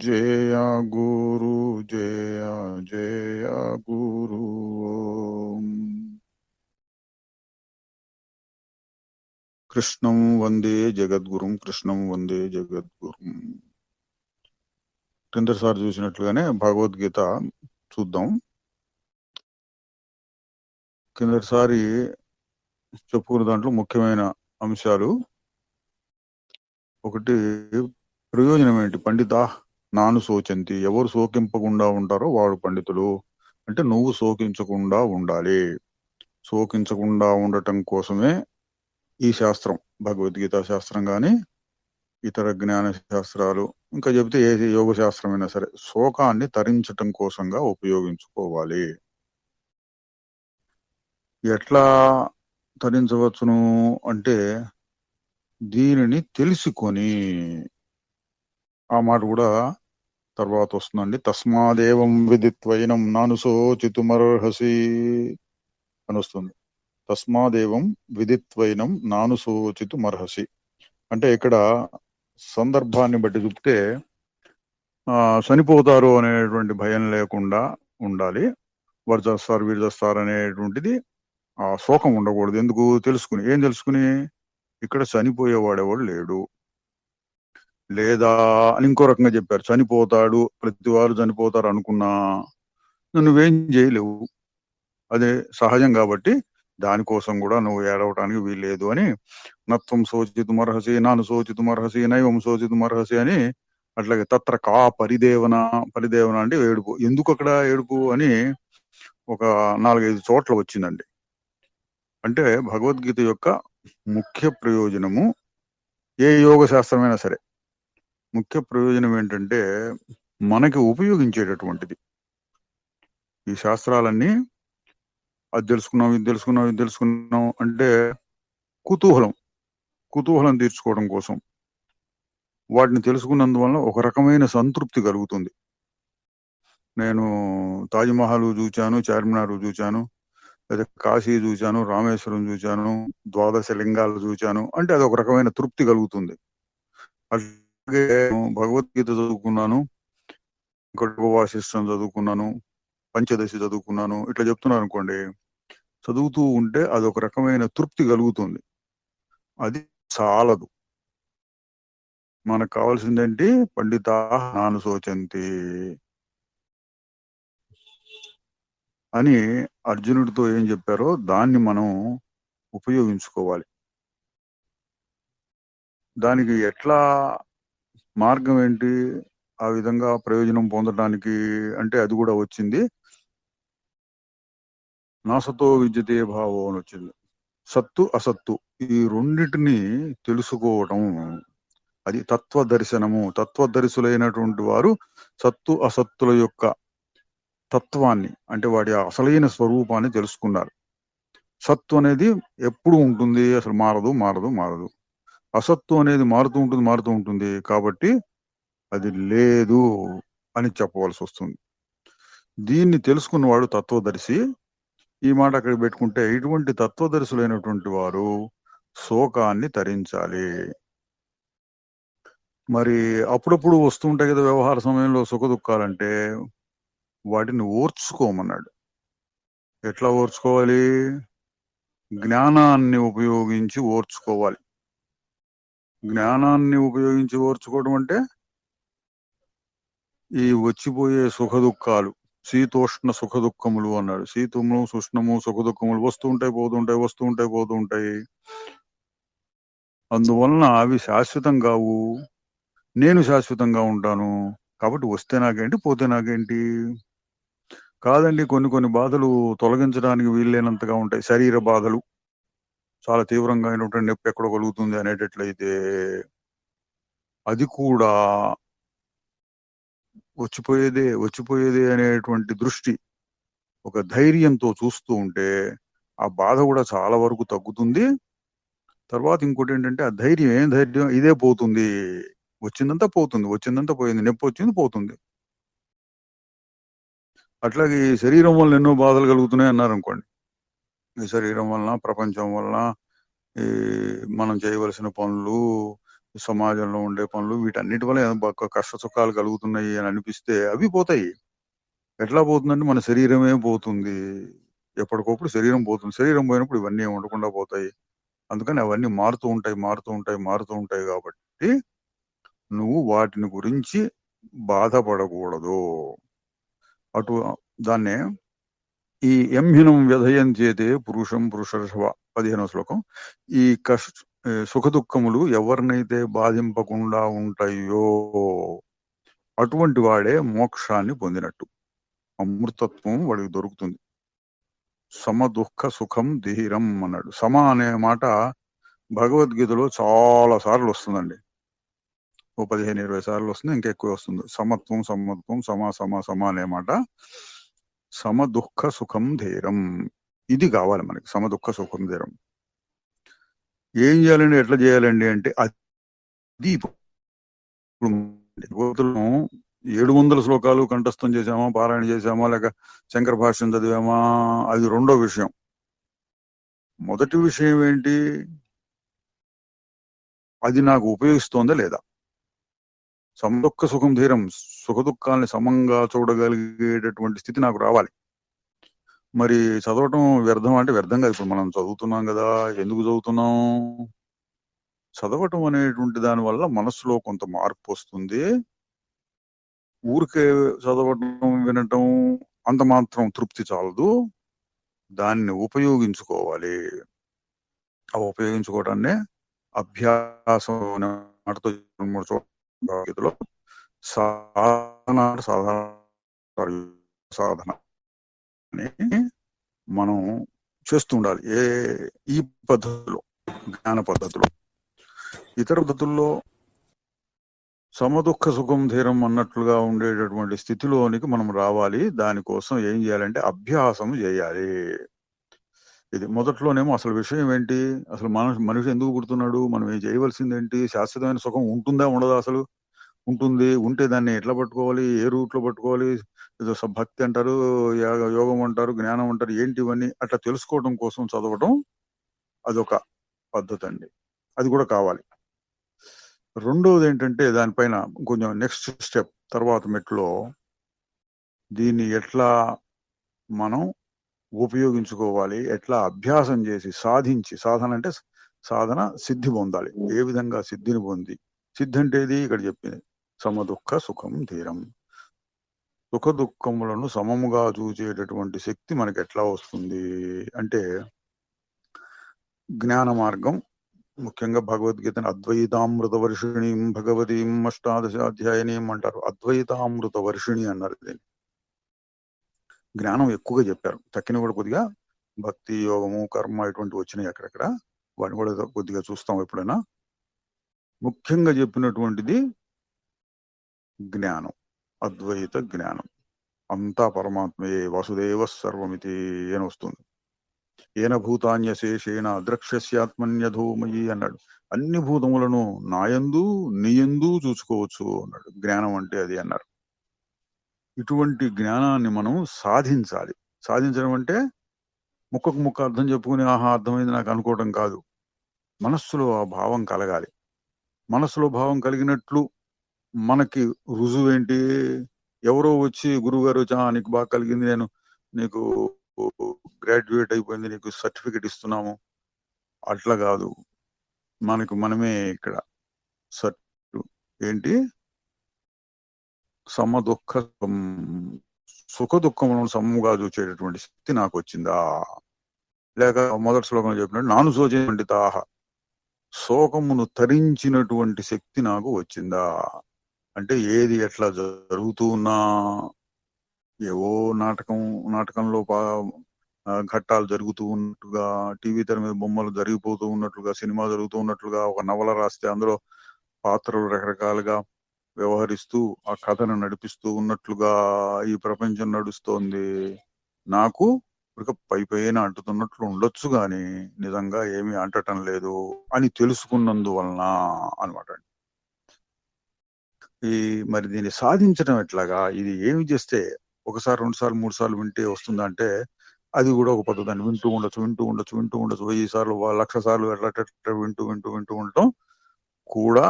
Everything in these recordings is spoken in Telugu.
జయ గురు జయ జయ గురు. ఓం కృష్ణం వందే జగద్గురుం, కృష్ణం వందే జగద్గురుం. క్రిందసారి చూసినట్లుగానే భగవద్గీత చూద్దాం. కిందసారి చెప్పుకున్న దాంట్లో ముఖ్యమైన అంశాలు ఒకటి, ప్రయోజనం ఏంటి? పండిత నాను శోచంతి, ఎవరు శోకింపకుండా ఉంటారో వాడు పండితులు. అంటే నువ్వు శోకించకుండా ఉండాలి. శోకించకుండా ఉండటం కోసమే ఈ శాస్త్రం, భగవద్గీత శాస్త్రం గాని ఇతర జ్ఞాన శాస్త్రాలు, ఇంకా చెబితే ఏ యోగ శాస్త్రమైనా సరే, శోకాన్ని తరించటం కోసంగా ఉపయోగించుకోవాలి. ఎట్లా తరించవచ్చును అంటే, దీనిని తెలుసుకొని, ఆ మాట కూడా తర్వాత వస్తుందండి. తస్మాదేవం విదిత్వైనం నాను శోచితుమర్హసి అని వస్తుంది. తస్మాదేవం విదిత్వైనం నాను శోచితుమర్హసి అంటే ఇక్కడ సందర్భాన్ని బట్టి చూపితే చనిపోతారు అనేటువంటి భయం లేకుండా ఉండాలి. వారు చేస్తారు, వీరు చేస్తారు అనేటువంటిది ఆ శోకం ఉండకూడదు. ఎందుకు? తెలుసుకుని. ఏం తెలుసుకుని? ఇక్కడ చనిపోయేవాడెవడు లేడు, లేదా అని ఇంకో రకంగా చెప్పారు. చనిపోతాడు, ప్రతి వారు చనిపోతారు అనుకున్నా నువ్వేం చేయలేవు, అదే సహజం. కాబట్టి దానికోసం కూడా నువ్వు ఏడవటానికి వీల్లేదు అని, నత్వం శోచితుమర్హసి నాను శోచితుమర్హసి నైవం శోచితుమర్హసి అని. అట్లాగే తత్ర కా పరిదేవన, పరిదేవన అంటే ఏడుపు. ఎందుకు అక్కడ ఏడుపు అని ఒక 4-5 చోట్ల వచ్చిందండి. అంటే భగవద్గీత యొక్క ముఖ్య ప్రయోజనము, ఏ యోగ శాస్త్రమైనా సరే ముఖ్య ప్రయోజనం ఏంటంటే మనకి ఉపయోగించేటటువంటిది. ఈ శాస్త్రాలన్నీ అది తెలుసుకున్నాం, ఇది తెలుసుకున్నాం, ఇది తెలుసుకున్నాం అంటే కుతూహలం తీర్చుకోవడం కోసం. వాటిని తెలుసుకున్నందువల్ల ఒక రకమైన సంతృప్తి కలుగుతుంది. నేను తాజ్మహల్ చూచాను, చార్మినార్ చూచాను, లేదా కాశీ చూచాను, రామేశ్వరం చూచాను, 12 లింగాలు చూచాను అంటే అది ఒక రకమైన తృప్తి కలుగుతుంది. అలాగే భగవద్గీత చదువుకున్నాను, వాసిష్టం చదువుకున్నాను, పంచదశి చదువుకున్నాను, ఇట్లా చెప్తున్నాను అనుకోండి, చదువుతూ ఉంటే అది ఒక రకమైన తృప్తి కలుగుతుంది. అది చాలదు. మనకు కావాల్సిందేంటి? పండిత నాను శోచంతి అని అర్జునుడితో ఏం చెప్పారో దాన్ని మనం ఉపయోగించుకోవాలి. దానికి ఎట్లా మార్గం ఏంటి ఆ విధంగా ప్రయోజనం పొందడానికి అంటే అది కూడా వచ్చింది. నాసతో విద్యతే భావం అని వచ్చింది. సత్తు అసత్తు ఈ రెండిటిని తెలుసుకోవటం, అది తత్వదర్శనము. తత్వదర్శులైనటువంటి వారు సత్తు అసత్తుల యొక్క తత్వాన్ని, అంటే వాటి అసలైన స్వరూపాన్ని తెలుసుకున్నారు. సత్తు అనేది ఎప్పుడు ఉంటుంది, అసలు మారదు. అసత్తు అనేది మారుతూ ఉంటుంది. కాబట్టి అది లేదు అని చెప్పవలసి వస్తుంది. దీన్ని తెలుసుకున్నవాడు తత్వదర్శి. ఈ మాట అక్కడ పెట్టుకుంటే, ఇటువంటి తత్వదర్శులైనటువంటి వారు శోకాన్ని తరించాలి. మరి అప్పుడప్పుడు వస్తూ ఉంటాయి కదా వ్యవహార సమయంలో సుఖ దుఃఖాలంటే, వాటిని ఓర్చుకోమన్నాడు. ఎట్లా ఓర్చుకోవాలి? జ్ఞానాన్ని ఉపయోగించి ఓర్చుకోవాలి. జ్ఞానాన్ని ఉపయోగించి ఓర్చుకోవడం అంటే ఈ వచ్చిపోయే సుఖ దుఃఖాలు, శీతోష్ణ సుఖ దుఃఖములు అన్నాడు. శీతము, సుష్ణము, సుఖ దుఃఖములు వస్తూ ఉంటాయి. అందువలన అవి శాశ్వతం కావు. నేను శాశ్వతంగా ఉంటాను. కాబట్టి వస్తే నాకేంటి, పోతే నాకేంటి? కాదండి, కొన్ని బాధలు తొలగించడానికి వీల్లేనంతగా ఉంటాయి. శరీర బాధలు చాలా తీవ్రంగా అయినటువంటి నొప్పి ఎక్కడో కలుగుతుంది అనేటట్లయితే అది కూడా వచ్చిపోయేదే అనేటువంటి దృష్టి, ఒక ధైర్యంతో చూస్తూ ఉంటే ఆ బాధ కూడా చాలా వరకు తగ్గుతుంది. తర్వాత ఇంకోటి ఏంటంటే, ఆ ధైర్యం, ఏం ధైర్యం, ఇదే పోతుంది, వచ్చిందంతా పోయింది, నొప్పి వచ్చింది పోతుంది. అట్లాగే ఈ శరీరం వల్ల ఎన్నో బాధలు కలుగుతున్నాయి అన్నారు అనుకోండి. ఈ శరీరం వలన, ప్రపంచం వలన, ఈ మనం చేయవలసిన పనులు, సమాజంలో ఉండే పనులు వీటన్నిటి వల్ల కష్ట సుఖాలు కలుగుతున్నాయి అని అనిపిస్తే అవి పోతాయి. ఎట్లా పోతుందంటే మన శరీరమే పోతుంది. ఎప్పటికప్పుడు శరీరం పోతుంది. శరీరం పోయినప్పుడు ఇవన్నీ ఉండకుండా పోతాయి. అందుకని అవన్నీ మారుతూ ఉంటాయి కాబట్టి నువ్వు వాటిని గురించి బాధపడకూడదు. అటు దాన్నే ఈ ఎంహినం వ్యధయంచేతే పురుషం పురుషర్షవ 15వ శ్లోకం. ఈ సుఖ దుఃఖములు ఎవరినైతే బాధింపకుండా ఉంటాయో అటువంటి వాడే మోక్షాన్ని పొందినట్టు. అమృతత్వం వాడికి దొరుకుతుంది. సమ దుఃఖ సుఖం ధీరం అన్నాడు. సమ అనే మాట భగవద్గీతలో చాలా సార్లు వస్తుందండి. ఓ 15-20 సార్లు వస్తుంది, ఇంకెక్కువ వస్తుంది. సమత్వం సమ అనే మాట. సమ దుఃఖ సుఖం ధీరం, ఇది కావాలి మనకి. సమ దుఃఖ సుఖం ధీరం ఏం చేయాలండి, ఎట్లా చేయాలండి అంటే అది ఇప్పుడు 700 శ్లోకాలు కంఠస్థం చేసామా, పారాయణ చేసామా, లేక శంకర భాష్యం చదివామా, అది రెండో విషయం. మొదటి విషయం ఏంటి, అది నాకు ఉపయోగిస్తోందా లేదా. సమదుఃఖ సుఖం ధీరం, సుఖ దుఃఖాలని సమంగా చూడగలిగేటటువంటి స్థితి నాకు రావాలి. మరి చదవటం వ్యర్థం అంటే వ్యర్థం కాదు. ఇప్పుడు మనం చదువుతున్నాం కదా, ఎందుకు చదువుతున్నాం? చదవటం అనేటువంటి దాని వల్ల మనస్సులో కొంత మార్పు వస్తుంది. ఊరికే చదవటం వినటం అంత మాత్రం తృప్తి చాలదు, దాన్ని ఉపయోగించుకోవాలి. ఆ ఉపయోగించుకోవడాన్నే అభ్యాసం మాటతో సాధన మనం చేస్తూ ఉండాలి. ఈ పద్ధతిలో, జ్ఞాన పద్ధతిలో. ఇతర పద్ధతుల్లో సమదుఃఖ సుఖం ధీరం అన్నట్లుగా ఉండేటటువంటి స్థితిలోనికి మనం రావాలి. దానికోసం ఏం చేయాలంటే అభ్యాసం చేయాలి. ఇది మొదట్లోనేమో అసలు విషయం ఏంటి, అసలు మనిషి ఎందుకు పుడుతున్నాడు, మనం ఏం చేయవలసింది ఏంటి, శాశ్వతమైన సుఖం ఉంటుందా ఉండదా, అసలు ఉంటుంది, ఉంటే దాన్ని ఎట్లా పట్టుకోవాలి, ఏ రూట్లో పట్టుకోవాలి, ఏదో భక్తి అంటారు, యోగం అంటారు, జ్ఞానం అంటారు, ఏంటి ఇవన్నీ అట్లా తెలుసుకోవడం కోసం చదవడం అదొక పద్ధతి అండి. అది కూడా కావాలి. రెండవది ఏంటంటే దానిపైన కొంచెం నెక్స్ట్ స్టెప్, తర్వాత మెట్లో దీన్ని ఎట్లా మనం ఉపయోగించుకోవాలి, ఎట్లా అభ్యాసం చేసి సాధించి, సాధన అంటే సాధన సిద్ధి పొందాలి. ఏ విధంగా సిద్ధిని పొంది, సిద్ధి అంటే ఇది ఇక్కడ చెప్పింది సమదుఃఖ సుఖం ధీరం. సుఖ దుఃఖములను సమముగా చూచేటటువంటి శక్తి మనకి ఎట్లా వస్తుంది అంటే జ్ఞాన మార్గం, ముఖ్యంగా భగవద్గీతను అద్వైతామృత వర్షిణీం భగవతీం అష్టాదశాధ్యాయనీం అంటారు. అద్వైతామృత వర్షిణి అన్నారు. దీన్ని జ్ఞానం ఎక్కువగా చెప్పారు, తక్కిన కూడా కొద్దిగా భక్తి యోగము కర్మ ఇటువంటి వచ్చినాయి అక్కడక్కడ, వాటిని కూడా కొద్దిగా చూస్తాం ఎప్పుడైనా. ముఖ్యంగా చెప్పినటువంటిది జ్ఞానం, అద్వైత జ్ఞానం. అంతా పరమాత్మయే, వాసుదేవ సర్వమితి అని వస్తుంది. ఏన భూతాన్యశేషేణ అద్రక్ష్యస్యాత్మన్యధూమయి అన్నాడు. అన్ని భూతములను నాయందు నీయందు చూసుకోవచ్చు అన్నాడు. జ్ఞానం అంటే అది అన్నారు. ఇటువంటి జ్ఞానాన్ని మనం సాధించాలి. సాధించడం అంటే ముక్కకు ముక్క అర్థం చెప్పుకుని ఆహా అర్థమైంది నాకు అనుకోవడం కాదు. మనస్సులో ఆ భావం కలగాలి. మనస్సులో భావం కలిగినట్లు మనకి రుజువు ఏంటి, ఎవరో వచ్చి గురువు గారు వచ్చి నీకు బాగా కలిగింది, నేను నీకు గ్రాడ్యుయేట్ అయిపోయింది, నీకు సర్టిఫికెట్ ఇస్తున్నాము, అట్లా కాదు. మనమే ఇక్కడ ఏంటి, సమ దుఃఖ సుఖ దుఃఖములను సమముగా చూచేటటువంటి శక్తి నాకు వచ్చిందా, లేక మొదటి శ్లోకంలో చెప్పినట్టు నాను శోచే పండితాహ, శోకమును తరించినటువంటి శక్తి నాకు వచ్చిందా అంటే ఏది ఎట్లా జరుగుతూ ఉన్నా, ఏవో నాటకంలో ఘట్టాలు జరుగుతూ ఉన్నట్టుగా, టీవీ తెర మీద బొమ్మలు జరిగిపోతూ ఉన్నట్లుగా, సినిమా జరుగుతూ ఉన్నట్లుగా, ఒక నవల రాస్తే అందులో పాత్రలు రకరకాలుగా వ్యవహరిస్తూ ఆ కథను నడిపిస్తూ ఉన్నట్లుగా ఈ ప్రపంచం నడుస్తోంది. నాకు పైన అంటుతున్నట్లు ఉండొచ్చు గాని నిజంగా ఏమీ అంటటం లేదు అని తెలుసుకున్నందువలన అనమాట. మరి దీన్ని సాధించడం ఎట్లాగా, ఇది ఏమి చేస్తే ఒకసారి 2 సార్లు 3 సార్లు వింటే వస్తుందా అంటే అది కూడా ఒక పద్ధతి అండి. వింటూ ఉండొచ్చు 1000 సార్లు 1,00,000 సార్లు ఎట్లా వింటూ ఉండటం కూడా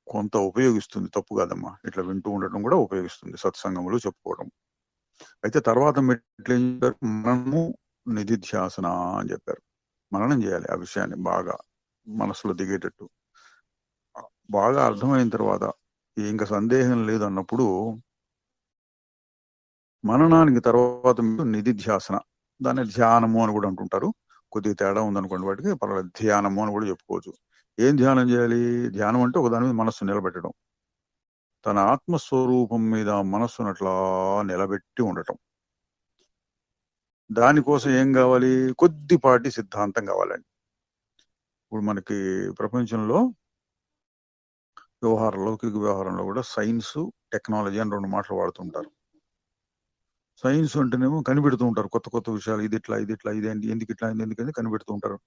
కొంత ఉపయోగిస్తుంది. తప్పు కాదమ్మా. ఇట్లా వింటూ ఉండటం కూడా ఉపయోగిస్తుంది. సత్సంగములు చెప్పుకోవడం. అయితే తర్వాత మెట్లు ఏం చెప్పారు? మనము నిధిధ్యాసన అని చెప్పారు. మననం చేయాలి ఆ విషయాన్ని బాగా మనసులో దిగేటట్టు. బాగా అర్థమైన తర్వాత ఇంకా సందేహం లేదు అన్నప్పుడు మననానికి తర్వాత మీరు నిధిధ్యాసన, దాన్ని ధ్యానము అని కూడా అంటుంటారు. కొద్దిగా తేడా ఉందనుకోండి వాటికి, పర్వాలేదు, ధ్యానము అని కూడా చెప్పుకోవచ్చు. ఏం ధ్యానం చేయాలి? ధ్యానం అంటే ఒక దాని మీద మనస్సు నిలబెట్టడం. తన ఆత్మస్వరూపం మీద మనస్సును అట్లా నిలబెట్టి ఉండటం. దానికోసం ఏం కావాలి? కొద్దిపాటి సిద్ధాంతం కావాలండి. ఇప్పుడు మనకి ప్రపంచంలో లౌకిక వ్యవహారంలో కూడా సైన్స్, టెక్నాలజీ అని 2 మాటలు వాడుతుంటారు. సైన్స్ అంటేనేమో కనిపెడుతూ ఉంటారు కొత్త కొత్త విషయాలు. ఇది ఇట్లా, ఇదేంటి, ఎందుకు ఇట్లా అయింది, ఎందుకని కనిపెడుతూ ఉంటారు.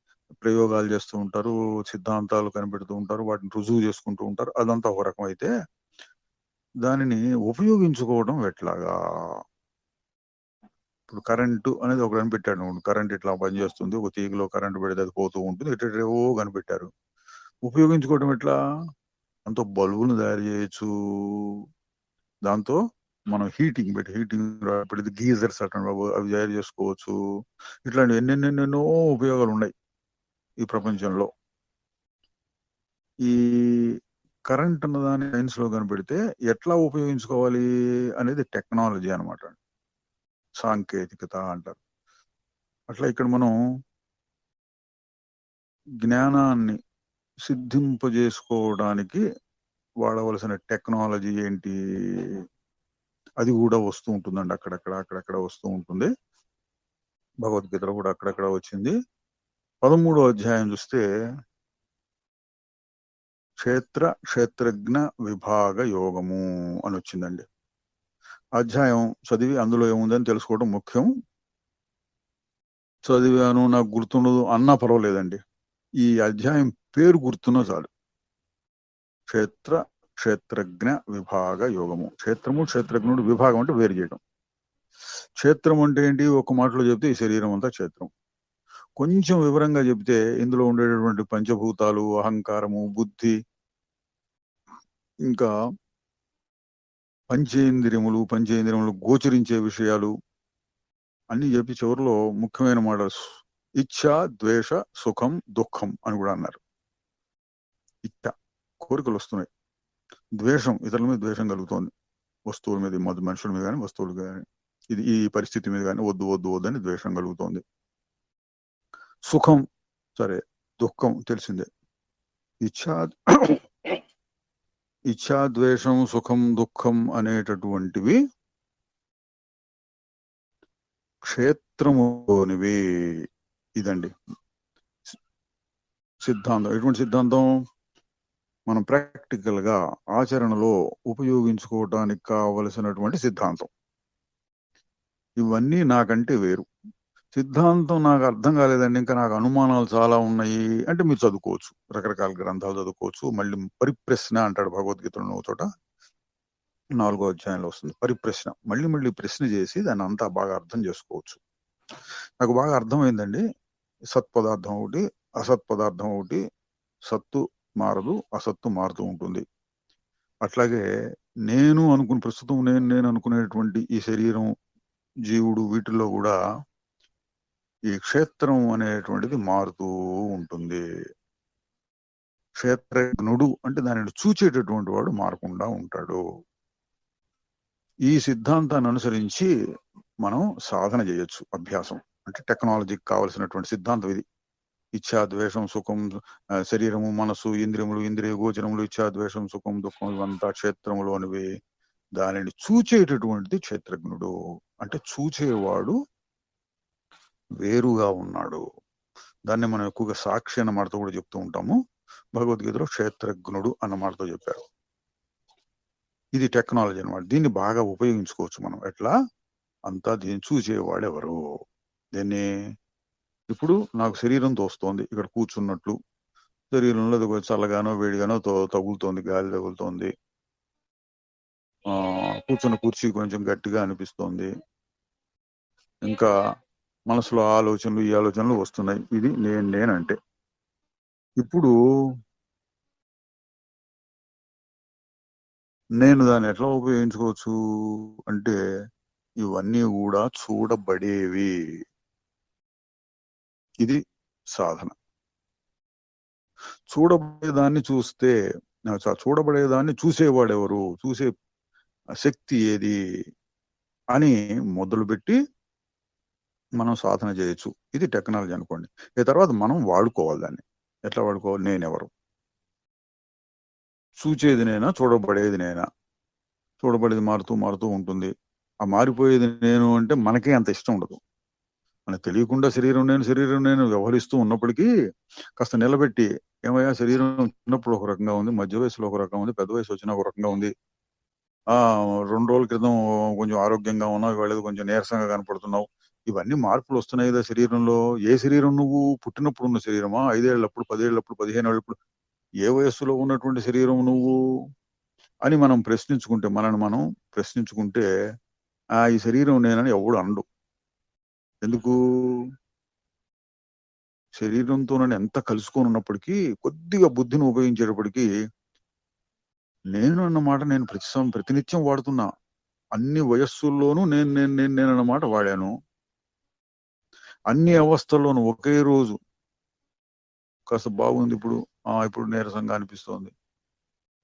ప్రయోగాలు చేస్తూ ఉంటారు, సిద్ధాంతాలు కనిపెడుతూ ఉంటారు, వాటిని రుజువు చేసుకుంటూ ఉంటారు. అదంతా ఒక రకం అయితే, దానిని ఉపయోగించుకోవడం ఎట్లాగా? ఇప్పుడు కరెంటు అనేది ఒక కనిపెట్టాడు. కరెంట్ ఇట్లా పనిచేస్తుంది, ఒక తీగలో కరెంటు పెడితే అది పోతూ ఉంటుంది, ఇట్లేవో కనిపెట్టారు. ఉపయోగించుకోవడం ఎట్లా? దాంతో బల్బును తయారు చేయొచ్చు, దాంతో మనం హీటింగ్ పెట్టి గీజర్స్ అవి తయారు చేసుకోవచ్చు. ఇట్లాంటి ఎన్నెన్నెన్నెన్నో ఉపయోగాలు ఉన్నాయి ఈ ప్రపంచంలో. ఈ కరెంట్ అన్నదాన్ని సైన్స్ లో కనిపెడితే ఎట్లా ఉపయోగించుకోవాలి అనేది టెక్నాలజీ అన్నమాట, సాంకేతికత అంటారు. అట్లా ఇక్కడ మనం జ్ఞానాన్ని సిద్ధింపజేసుకోవడానికి వాడవలసిన టెక్నాలజీ ఏంటి, అది కూడా వస్తూ ఉంటుందండి. అక్కడక్కడ వస్తూ ఉంటుంది. భగవద్గీతలో కూడా అక్కడక్కడ వచ్చింది. 13వ అధ్యాయం చూస్తే క్షేత్రజ్ఞ విభాగ యోగము అని వచ్చిందండి. అధ్యాయం చదివి అందులో ఏముందని తెలుసుకోవడం ముఖ్యం. చదివాను, నాకు గుర్తుండదు అన్నా పర్వాలేదండి. ఈ అధ్యాయం పేరు గుర్తున్నా చాలు. క్షేత్రజ్ఞ విభాగ యోగము. క్షేత్రము, క్షేత్రజ్ఞుడు, విభాగం అంటే వేరు చేయడం. క్షేత్రం అంటే ఏంటి? ఒక మాటలో చెప్తే ఈ శరీరం అంతా క్షేత్రం. కొంచెం వివరంగా చెప్తే ఇందులో ఉండేటటువంటి పంచభూతాలు, అహంకారము, బుద్ధి, ఇంకా పంచేంద్రియములు గోచరించే విషయాలు అన్ని చెప్పి చివరిలో ముఖ్యమైన మాట ఇచ్ఛ, ద్వేష, సుఖం, దుఃఖం అని కూడా అన్నారు. ఇచ్ఛ, కోరికలు వస్తున్నాయి. ద్వేషం, ఇతరుల మీద ద్వేషం కలుగుతోంది, వస్తువుల మీద, మనుషుల మీద కానీ వస్తువులు కానీ, ఈ పరిస్థితి మీద కానీ వద్దు అని ద్వేషం కలుగుతోంది. సుఖం సరే, దుఃఖం తెలిసిందే. ఇచ్ఛా, ద్వేషం, సుఖం, దుఃఖం అనేటటువంటివి క్షేత్రములోనివి. ఇదండి సిద్ధాంతం. ఎటువంటి సిద్ధాంతం? మనం ప్రాక్టికల్ గా ఆచరణలో ఉపయోగించుకోవడానికి కావలసినటువంటి సిద్ధాంతం. ఇవన్నీ నాకంటే వేరు. సిద్ధాంతం నాకు అర్థం కాలేదండి, ఇంకా నాకు అనుమానాలు చాలా ఉన్నాయి అంటే మీరు చదువుకోవచ్చు, రకరకాల గ్రంథాలు చదువుకోవచ్చు. మళ్ళీ పరిప్రశ్న అంటాడు భగవద్గీతలో చోట, 4వ అధ్యాయంలో వస్తుంది పరిప్రశ్న. మళ్ళీ ప్రశ్న చేసి దాన్ని అంతా బాగా అర్థం చేసుకోవచ్చు. నాకు బాగా అర్థమైందండి. సత్పదార్థం ఒకటి, అసత్పదార్థం ఒకటి. సత్తు మారదు, అసత్తు మారుతూ ఉంటుంది. అట్లాగే ప్రస్తుతం నేను అనుకునేటువంటి ఈ శరీరం, జీవుడు, వీటిల్లో కూడా ఈ క్షేత్రం అనేటువంటిది మారుతూ ఉంటుంది. క్షేత్రజ్ఞుడు అంటే దానిని చూచేటటువంటి వాడు మారకుండా ఉంటాడు. ఈ సిద్ధాంతాన్ని అనుసరించి మనం సాధన చేయొచ్చు, అభ్యాసం. అంటే టెక్నాలజీకి కావలసినటువంటి సిద్ధాంతం ఇది. ఇచ్ఛా, ద్వేషం, సుఖం, శరీరము, మనసు, ఇంద్రియములు, ఇంద్రియ గోచరములు, ఇచ్ఛా, ద్వేషం, సుఖం, దుఃఖం ఇవంతా క్షేత్రములోనివి. దానిని చూచేటటువంటిది క్షేత్రజ్ఞుడు. అంటే చూచేవాడు వేరుగా ఉన్నాడు. దాన్ని మనం ఎక్కువగా సాక్షి అన్న మాటతో కూడా చెప్తూ ఉంటాము. భగవద్గీతలో క్షేత్రజ్ఞుడు అన్న మాటతో చెప్పారు. ఇది టెక్నాలజీ అన్నమాట. దీన్ని బాగా ఉపయోగించుకోవచ్చు మనం. ఎట్లా? అంతా దీన్ని చూసేవాడు ఎవరు? దీన్ని ఇప్పుడు నాకు శరీరం తోస్తోంది, ఇక్కడ కూర్చున్నట్లు శరీరంలో చల్లగానో వేడిగానో తగులుతోంది, గాలి తగులుతోంది. కూర్చున్న కుర్చీ కొంచెం గట్టిగా అనిపిస్తోంది. ఇంకా మనసులో ఈ ఆలోచనలు వస్తున్నాయి. ఇది నేనంటే. ఇప్పుడు నేను దాన్ని ఎట్లా ఉపయోగించుకోవచ్చు అంటే ఇవన్నీ కూడా చూడబడేవి. ఇది సాధన. చూడబడేదాన్ని చూస్తే చూడబడేదాన్ని చూసేవాడెవరు, చూసే శక్తి ఏది అని మొదలుపెట్టి మనం సాధన చేయొచ్చు. ఇది టెక్నాలజీ అనుకోండి. ఈ తర్వాత మనం వాడుకోవాలి దాన్ని. ఎట్లా వాడుకోవాలి? నేనెవరు? చూచేది నేనా, చూడబడేది నేనా? చూడబడేది మారుతూ మారుతూ ఉంటుంది. ఆ మారిపోయేది నేను అంటే మనకే అంత ఇష్టం ఉండదు. మనకు తెలియకుండా శరీరం నేను వ్యవహరిస్తూ ఉన్నప్పటికీ కాస్త నిలబెట్టి, ఏమయ్యా శరీరం చిన్నప్పుడు ఒక రకంగా ఉంది, మధ్య వయసులో ఒక రకంగా ఉంది, పెద్ద వయసు వచ్చినా ఒక రకంగా ఉంది. 2 రోజుల క్రితం కొంచెం ఆరోగ్యంగా ఉన్నావు, ఇవాళ ఏదో కొంచెం నీరసంగా కనపడుతున్నావు. ఇవన్నీ మార్పులు వస్తున్నాయి కదా శరీరంలో. ఏ శరీరం నువ్వు? పుట్టినప్పుడు ఉన్న శరీరమా? 5 ఏళ్లప్పుడు, 10 ఏళ్లప్పుడు, 15 ఏళ్లప్పుడు ఏ వయస్సులో ఉన్నటువంటి శరీరం నువ్వు అని మనం ప్రశ్నించుకుంటే, మనల్ని మనం ప్రశ్నించుకుంటే, ఈ శరీరం నేనని ఎవడు అనడు. ఎందుకు? శరీరంతో నన్ను ఎంత కలుసుకొని ఉన్నప్పటికీ కొద్దిగా బుద్ధిని ఉపయోగించేటప్పటికీ నేను అన్న మాట నేను ప్రతినిత్యం వాడుతున్నా. అన్ని వయస్సుల్లోనూ నేను అన్న మాట వాడాను. అన్ని అవస్థల్లోనూ ఒకే రోజు కాస్త బాగుంది ఇప్పుడు. ఇప్పుడు నీరసంగా అనిపిస్తోంది.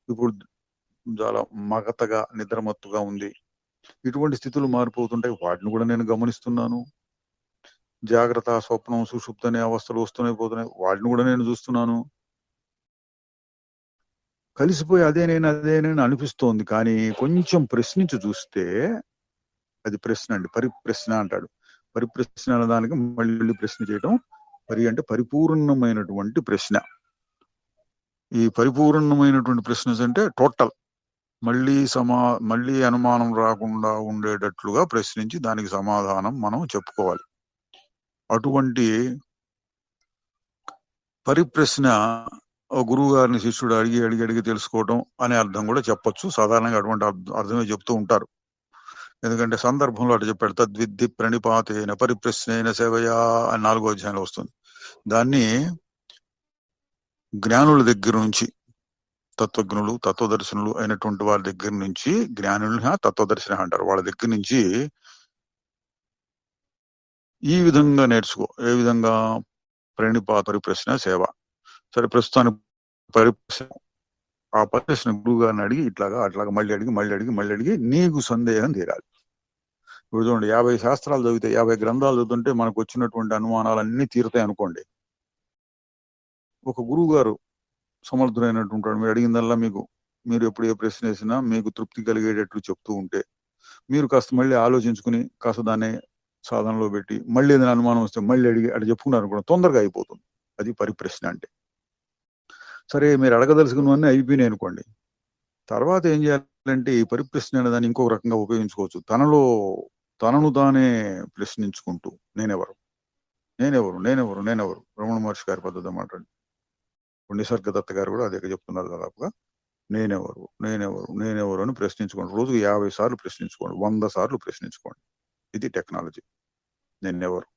ఇప్పుడు చాలా మగతగా, నిద్రమత్తుగా ఉంది. ఇటువంటి స్థితులు మారిపోతుంటాయి. వాటిని కూడా నేను గమనిస్తున్నాను. జాగ్రత్త, స్వప్నం, సుషుప్తి అనే అవస్థలు వస్తున్నాయి, పోతున్నాయి. వాటిని కూడా నేను చూస్తున్నాను. కలిసిపోయి అదే నేను అనిపిస్తోంది. కానీ కొంచెం ప్రశ్నించి చూస్తే అది ప్రశ్న అండి. పరిప్రశ్న అంటాడు. పరిప్రశ్న అనే దానికి మళ్ళీ ప్రశ్న చేయటం. అంటే పరిపూర్ణమైనటువంటి ప్రశ్న. ఈ పరిపూర్ణమైనటువంటి ప్రశ్న అంటే టోటల్. మళ్ళీ అనుమానం రాకుండా ఉండేటట్లుగా ప్రశ్నించి దానికి సమాధానం మనం చెప్పుకోవాలి. అటువంటి పరిప్రశ్న గురువు గారిని శిష్యుడు అడిగి తెలుసుకోవటం అనే అర్థం కూడా చెప్పొచ్చు. సాధారణంగా అటువంటి అర్థమే చెప్తూ ఉంటారు. ఎందుకంటే సందర్భంలో అటు చెప్పాడు. తద్విద్ధి ప్రణిపాతేన పరిప్రశ్నైన సేవయా అని 4వ అధ్యాయంలో వస్తుంది. దాన్ని జ్ఞానుల దగ్గర నుంచి, తత్వజ్ఞులు, తత్వదర్శనులు అయినటువంటి వారి దగ్గర నుంచి, జ్ఞానుల తత్వదర్శన అంటారు, వాళ్ళ దగ్గర నుంచి ఈ విధంగా నేర్చుకో. ఏ విధంగా? పరిప్రశ్న సేవ. సరే, ప్రస్తుతానికి పరిప్రశ్న. ఆ పరిప్రశ్న గురువు గారిని అడిగి అట్లాగా మళ్ళీ అడిగి నీకు సందేహం తీరాలి. ఇప్పుడు చూడండి, 50 శాస్త్రాలు చదివితే, 50 గ్రంథాలు చదువుతుంటే మనకు వచ్చినటువంటి అనుమానాలన్నీ తీరుతాయి అనుకోండి. ఒక గురువు గారు సమర్థుడైనటువంటి వాడు, మీరు అడిగిందల్లా మీరు ఎప్పుడు ఏ ప్రశ్న వేసినా మీకు తృప్తి కలిగేటట్లు చెప్తూ ఉంటే, మీరు కాస్త మళ్ళీ ఆలోచించుకుని కాస్త దాన్ని సాధనలో పెట్టి మళ్ళీ ఏదైనా అనుమానం వస్తే మళ్ళీ అడిగి అటు చెప్పుకున్నారు అనుకోండి, తొందరగా అయిపోతుంది. అది పరిప్రశ్న అంటే. సరే, మీరు అడగదలుచుకున్నవన్నీ అయిపోయినాయి అనుకోండి. తర్వాత ఏం చేయాలంటే ఈ పరిప్రశ్న అనే దాన్ని ఇంకొక రకంగా ఉపయోగించుకోవచ్చు. తనను తానే ప్రశ్నించుకుంటూ నేనెవరు రమణ మహర్షి గారి పద్ధతి మాట్లాడి, నిసర్గదత్త గారు కూడా అదే చెప్తున్నారు దాదాపుగా. నేనెవరు అని ప్రశ్నించుకోండి. రోజుకు 50 సార్లు ప్రశ్నించుకోండి, 100 సార్లు ప్రశ్నించుకోండి. ఇది టెక్నాలజీ. నేనెవరు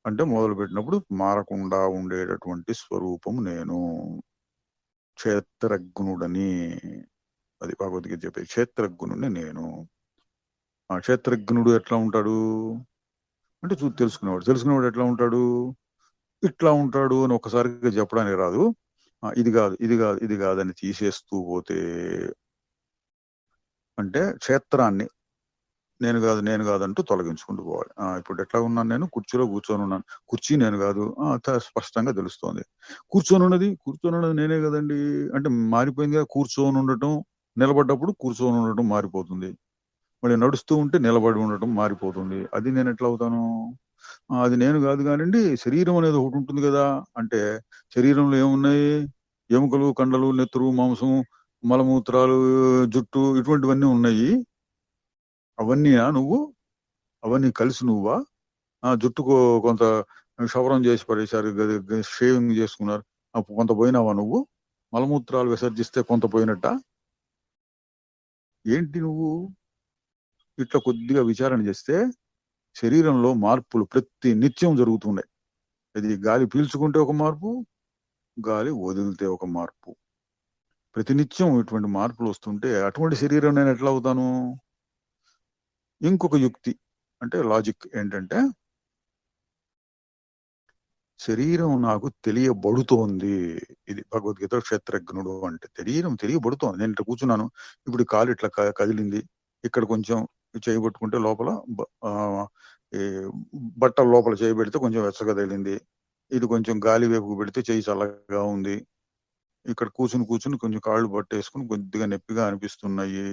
అంటే మొదలు పెట్టినప్పుడు మారకుండా ఉండేటటువంటి స్వరూపం నేను, క్షేత్రజ్ఞుడని. అది భగవద్గీత చెప్పేది. క్షేత్రజ్ఞుడిని నేను. ఆ క్షేత్రజ్ఞుడు ఎట్లా ఉంటాడు అంటే తెలుసుకునేవాడు ఎట్లా ఉంటాడు? ఇట్లా ఉంటాడు అని ఒక్కసారిగా చెప్పడానికి రాదు. ఇది కాదని తీసేస్తూ పోతే, అంటే క్షేత్రాన్ని నేను కాదంటూ తొలగించుకుంటూ పోవాలి. ఇప్పుడు ఎట్లా ఉన్నాను? నేను కుర్చీలో కూర్చొని ఉన్నాను. కుర్చీ నేను కాదు, స్పష్టంగా తెలుస్తోంది. కూర్చొని ఉన్నది నేనే కదండి అంటే మారిపోయింది కదా. కూర్చొని ఉండటం, నిలబడ్డప్పుడు కూర్చొని ఉండటం మారిపోతుంది. మళ్ళీ నడుస్తూ ఉంటే నిలబడి ఉండటం మారిపోతుంది. అది నేను ఎట్లా అవుతాను? అది నేను కాదు కానండి. శరీరం అనేది ఒకటి ఉంటుంది కదా. అంటే శరీరంలో ఏమున్నాయి? ఎముకలు, కండలు, నెత్తురు, మాంసం, మలమూత్రాలు, జుట్టు, ఇటువంటివన్నీ ఉన్నాయి. అవన్నీ కలిసి నువ్వా? జుట్టుకు కొంత క్షవరం చేసి పడేశారు, షేవింగ్ చేసుకున్నారు, కొంత పోయినావా నువ్వు? మలమూత్రాలు విసర్జిస్తే కొంత పోయినట్ట ఏంటి నువ్వు? ఇట్లా కొద్దిగా విచారణ చేస్తే శరీరంలో మార్పులు ప్రతి నిత్యం జరుగుతున్నాయి. ఇది గాలి పీల్చుకుంటే ఒక మార్పు, గాలి వదిలితే ఒక మార్పు. ప్రతినిత్యం ఇటువంటి మార్పులు వస్తుంటే అటువంటి శరీరం నేను ఎట్లా అవుతాను? ఇంకొక యుక్తి అంటే లాజిక్ ఏంటంటే, శరీరం నాకు తెలియబడుతోంది. ఇది భగవద్గీత క్షేత్రజ్ఞుడు అంటే శరీరం తెలియబడుతోంది. నేను ఇట్లా కూర్చున్నాను. ఇప్పుడు ఈ కాలు ఇట్లా కదిలింది. ఇక్కడ కొంచెం చేయి పట్టుకుంటే లోపల ఈ బట్టల లోపల చేయి పెడితే కొంచెం వెచ్చగా తగిలింది. ఇది కొంచెం గాలి వైపుకు పెడితే చెయ్యి చల్లగా ఉంది. ఇక్కడ కూర్చుని కొంచెం కాళ్ళు పట్టేసుకుని కొద్దిగా నొప్పిగా అనిపిస్తున్నాయి.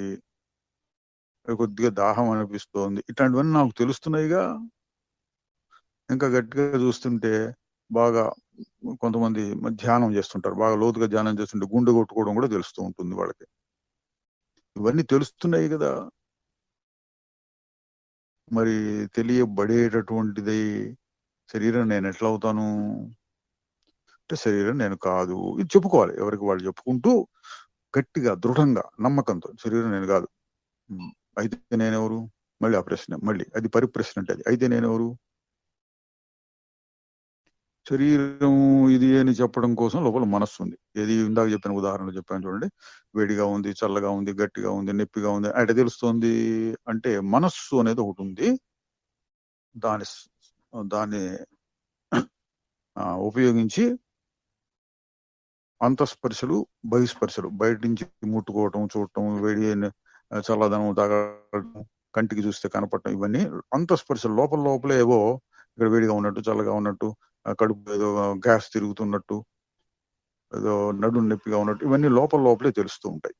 కొద్దిగా దాహం అనిపిస్తోంది. ఇట్లాంటివన్నీ నాకు తెలుస్తున్నాయిగా. ఇంకా గట్టిగా చూస్తుంటే బాగా కొంతమంది ధ్యానం చేస్తుంటారు. బాగా లోతుగా ధ్యానం చేస్తుంటే గుండె కొట్టుకోవడం కూడా తెలుస్తూ ఉంటుంది వాళ్ళకి. ఇవన్నీ తెలుస్తున్నాయి కదా. మరి తెలియబడేటటువంటిది శరీరం నేను ఎట్లా అవుతాను? అంటే శరీరం నేను కాదు. ఇది చెప్పుకోవాలి. ఎవరికి వాళ్ళు చెప్పుకుంటూ గట్టిగా దృఢంగా నమ్మకంతో శరీరం నేను కాదు. అయితే నేనెవరు? మళ్ళీ ఆ ప్రశ్న. మళ్ళీ అది పరిప్రశ్న అంటే అది. అయితే నేనెవరు? శరీరం ఇది అని చెప్పడం కోసం లోపల మనస్సు ఉంది. ఏది ఇందాక చెప్పిన ఉదాహరణలో చెప్పాను చూడండి. వేడిగా ఉంది, చల్లగా ఉంది, గట్టిగా ఉంది, నొప్పిగా ఉంది. ఎట్ట తెలుస్తోంది అంటే మనస్సు అనేది ఒకటి ఉంది. దాన్ని ఉపయోగించి అంతఃస్పర్శలు, బహిస్పర్శలు బయట నుంచి ముట్టుకోవటం, చూడటం, వేడి చల్లదనం తాగటం, కంటికి చూస్తే కనపడటం, ఇవన్నీ అంతఃస్పర్శలు. లోపలే ఏవో ఇక్కడ వేడిగా ఉన్నట్టు, చల్లగా ఉన్నట్టు, కడుపు ఏదో గ్యాస్ తిరుగుతున్నట్టు, ఏదో నడుము నొప్పిగా ఉన్నట్టు, ఇవన్నీ లోపలే తెలుస్తూ ఉంటాయి.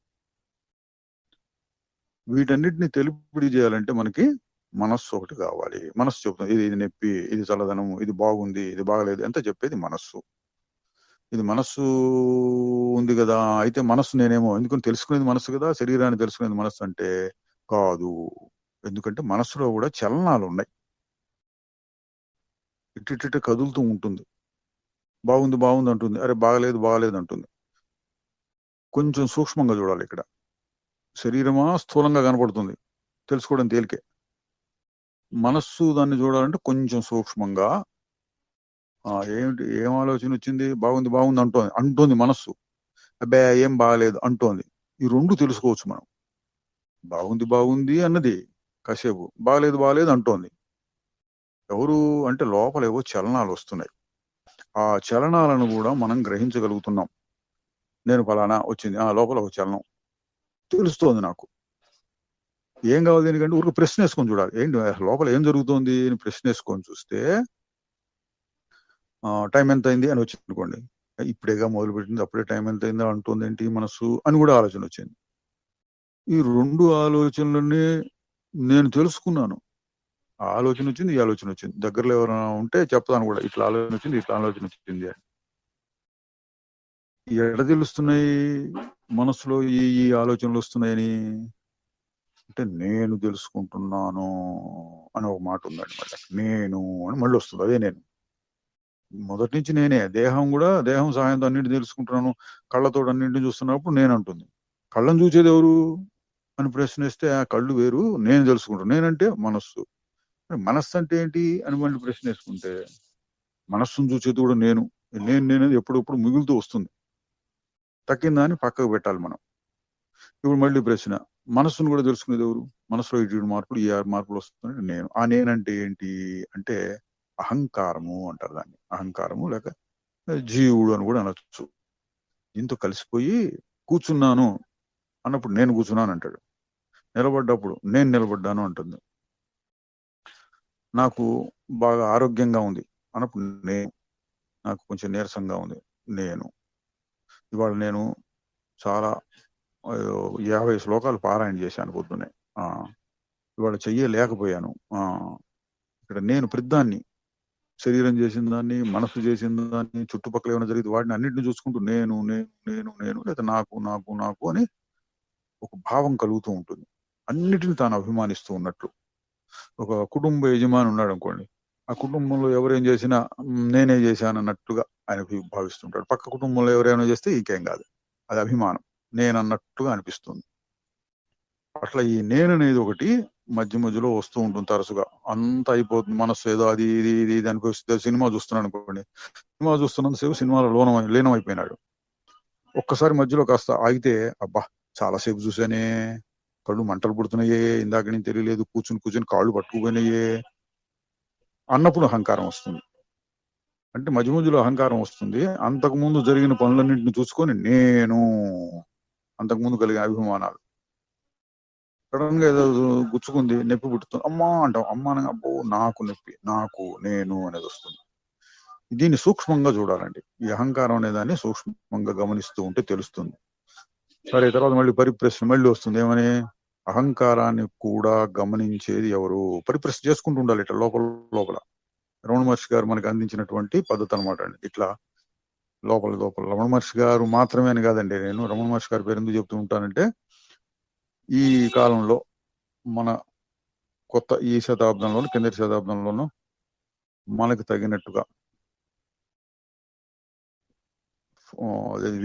వీటన్నిటిని తెలుపుడి చేయాలంటే మనకి మనస్సు ఒకటి కావాలి. మనస్సు చెబుతుంది ఇది నొప్పి, ఇది చల్లదనం, ఇది బాగుంది, ఇది బాగలేదు ఎంత చెప్పేది మనస్సు. ఇది మనస్సు ఉంది కదా, అయితే మనస్సు నేనేమో. ఎందుకని తెలుసుకునేది మనస్సు కదా, శరీరాన్ని తెలుసుకునేది మనస్సు అంటే కాదు. ఎందుకంటే మనస్సులో కూడా చలనాలు ఉన్నాయి. ఇట్టిట్ట కదులుతూ ఉంటుంది. బాగుంది అంటుంది, అరే బాగలేదు అంటుంది. కొంచెం సూక్ష్మంగా చూడాలి. ఇక్కడ శరీరమా స్థూలంగా కనపడుతుంది, తెలుసుకోవడం తేలికే. మనస్సు దాన్ని చూడాలంటే కొంచెం సూక్ష్మంగా. ఏం ఆలోచన వచ్చింది? బాగుంది అంటోంది మనస్సు. అబ్బే ఏం బాగలేదు అంటోంది. ఈ రెండు తెలుసుకోవచ్చు మనం. బాగుంది అన్నది కాసేపు, బాగలేదు అంటోంది. ఎవరు అంటే లోపల ఏవో చలనాలు వస్తున్నాయి. ఆ చలనాలను కూడా మనం గ్రహించగలుగుతున్నాం. నేను ఫలానా వచ్చింది, లోపల ఒక చలనం తెలుస్తోంది నాకు. ఏం కావాలి దీనికంటే ఊరికి ప్రశ్న వేసుకొని చూడాలి. ఏంటి లోపల ఏం జరుగుతోంది అని ప్రశ్న వేసుకొని చూస్తే టైం ఎంత అయింది అని వచ్చింది అనుకోండి. ఇప్పుడేగా మొదలు పెట్టింది, అప్పుడే టైం ఎంత అయిందో అంటుంది ఏంటి మనసు అని కూడా ఆలోచన వచ్చింది. ఈ రెండు ఆలోచనలన్నీ నేను తెలుసుకున్నాను. ఆ ఆలోచన వచ్చింది, ఈ ఆలోచన వచ్చింది. దగ్గరలో ఎవరైనా ఉంటే చెప్తాను కూడా, ఇట్లా ఆలోచన వచ్చింది అని. ఎడ తెలుస్తున్నాయి మనసులో ఈ ఆలోచనలు వస్తున్నాయని అంటే నేను తెలుసుకుంటున్నాను అని ఒక మాట ఉందండి. మళ్ళీ నేను అని మళ్ళీ వస్తుంది. అదే నేను. మొదటి నుంచి నేనే. దేహం సహాయంతో అన్నింటిని తెలుసుకుంటున్నాను, కళ్ళతో అన్నింటిని చూస్తున్నప్పుడు నేను అంటుంది. కళ్ళను చూసేది ఎవరు అని ప్రశ్నిస్తే ఆ కళ్ళు వేరు, నేను తెలుసుకుంటాను. నేనంటే మనస్సు. మనస్సు అంటే ఏంటి అని మళ్ళీ ప్రశ్న వేసుకుంటే మనస్సును చూసేది కూడా నేను ఎప్పుడప్పుడు మిగులుతూ వస్తుంది. తక్కిందా అని పక్కకు పెట్టాలి మనం. ఇప్పుడు మళ్ళీ ప్రశ్న, మనస్సును కూడా తెలుసుకునేది ఎవరు? మనసులో ఇటు మార్పులు, ఈ 6 మార్పులు వస్తున్నాయి నేను. ఆ నేనంటే ఏంటి అంటే అహంకారము అంటారు దాన్ని. అహంకారము లేక జీవుడు అని కూడా అనొచ్చు. దీంతో కలిసిపోయి కూర్చున్నాను అన్నప్పుడు నేను కూర్చున్నాను అంటాడు. నిలబడ్డప్పుడు నేను నిలబడ్డాను అంటుంది. నాకు బాగా ఆరోగ్యంగా ఉంది అన్నప్పుడు నాకు కొంచెం నీరసంగా ఉంది నేను. ఇవాళ నేను చాలా 50 శ్లోకాలు పారాయణ చేశాను పొద్దున్నే. ఇవాళ చెయ్యలేకపోయాను. ఇక్కడ నేను ప్రతిదాన్ని, శరీరం చేసిన దాన్ని, మనసు చేసిన దాన్ని, చుట్టుపక్కల ఏమైనా జరిగింది వాటిని అన్నింటిని చూసుకుంటూ నేను లేదా నాకు అని ఒక భావం కలుగుతూ ఉంటుంది. అన్నిటిని తాను అభిమానిస్తూ ఉన్నట్లు. ఒక కుటుంబ యజమాని ఉన్నాడు అనుకోండి, ఆ కుటుంబంలో ఎవరేం చేసినా నేనే చేశాను అన్నట్టుగా ఆయన భావిస్తుంటాడు. పక్క కుటుంబంలో ఎవరైనా చేస్తే ఇంకేం కాదు, అది అభిమానం, నేనన్నట్టుగా అనిపిస్తుంది. అట్లా ఈ నేను అనేది ఒకటి మధ్యలో వస్తూ ఉంటుంది తరచుగా. అంత అయిపోతుంది మనస్సు ఏదో అది ఇది అనిపిస్తుంది. సినిమా చూస్తున్నాడు అనుకోండి, సినిమా చూస్తున్నంతసేపు సినిమాలో లీనమైపోయినాడు. ఒక్కసారి మధ్యలో కాస్త ఆగితే, అబ్బా చాలాసేపు చూసానే, కళ్ళు మంటలు పుడుతున్నాయే, ఇందాక నుంచి తెలియలేదు, కూర్చుని కూర్చుని కాళ్ళు పట్టుకుపోయినాయే అన్నప్పుడు అహంకారం వస్తుంది. అంటే మధ్య మధ్యలో అహంకారం వస్తుంది. అంతకుముందు జరిగిన పనులన్నింటిని చూసుకొని నేను, అంతకుముందు కలిగిన అభిమానాలు, సడన్ గా ఏదో గుచ్చుకుంది, నొప్పి పుట్టుతుంది, అమ్మా అంటాం. అమ్మా అనగా అబ్బో నాకు నొప్పి, నాకు నేను అనేది వస్తుంది. దీన్ని సూక్ష్మంగా చూడాలండి. ఈ అహంకారం అనే దాన్ని సూక్ష్మంగా గమనిస్తూ ఉంటే తెలుస్తుంది. సరే, తర్వాత మళ్ళీ పరిప్రశ్న మళ్ళీ వస్తుంది. ఏమని? అహంకారాన్ని కూడా గమనించేది ఎవరు? పరిప్రశ్న చేసుకుంటూ ఉండాలి ఇట్లా లోపల లోపల. రమణ మహర్షి గారు మనకు అందించినటువంటి పద్ధతి అనమాట అండి. ఇట్లా లోపల లోపల రమణ మహర్షి గారు మాత్రమే అని కాదండి. నేను రమణ మహర్షి గారి పేరు ఎందుకు చెప్తూ ఉంటానంటే, ఈ కాలంలో మన కొత్త ఈ శతాబ్దంలోను, కిందటి శతాబ్దంలోను మనకు తగినట్టుగా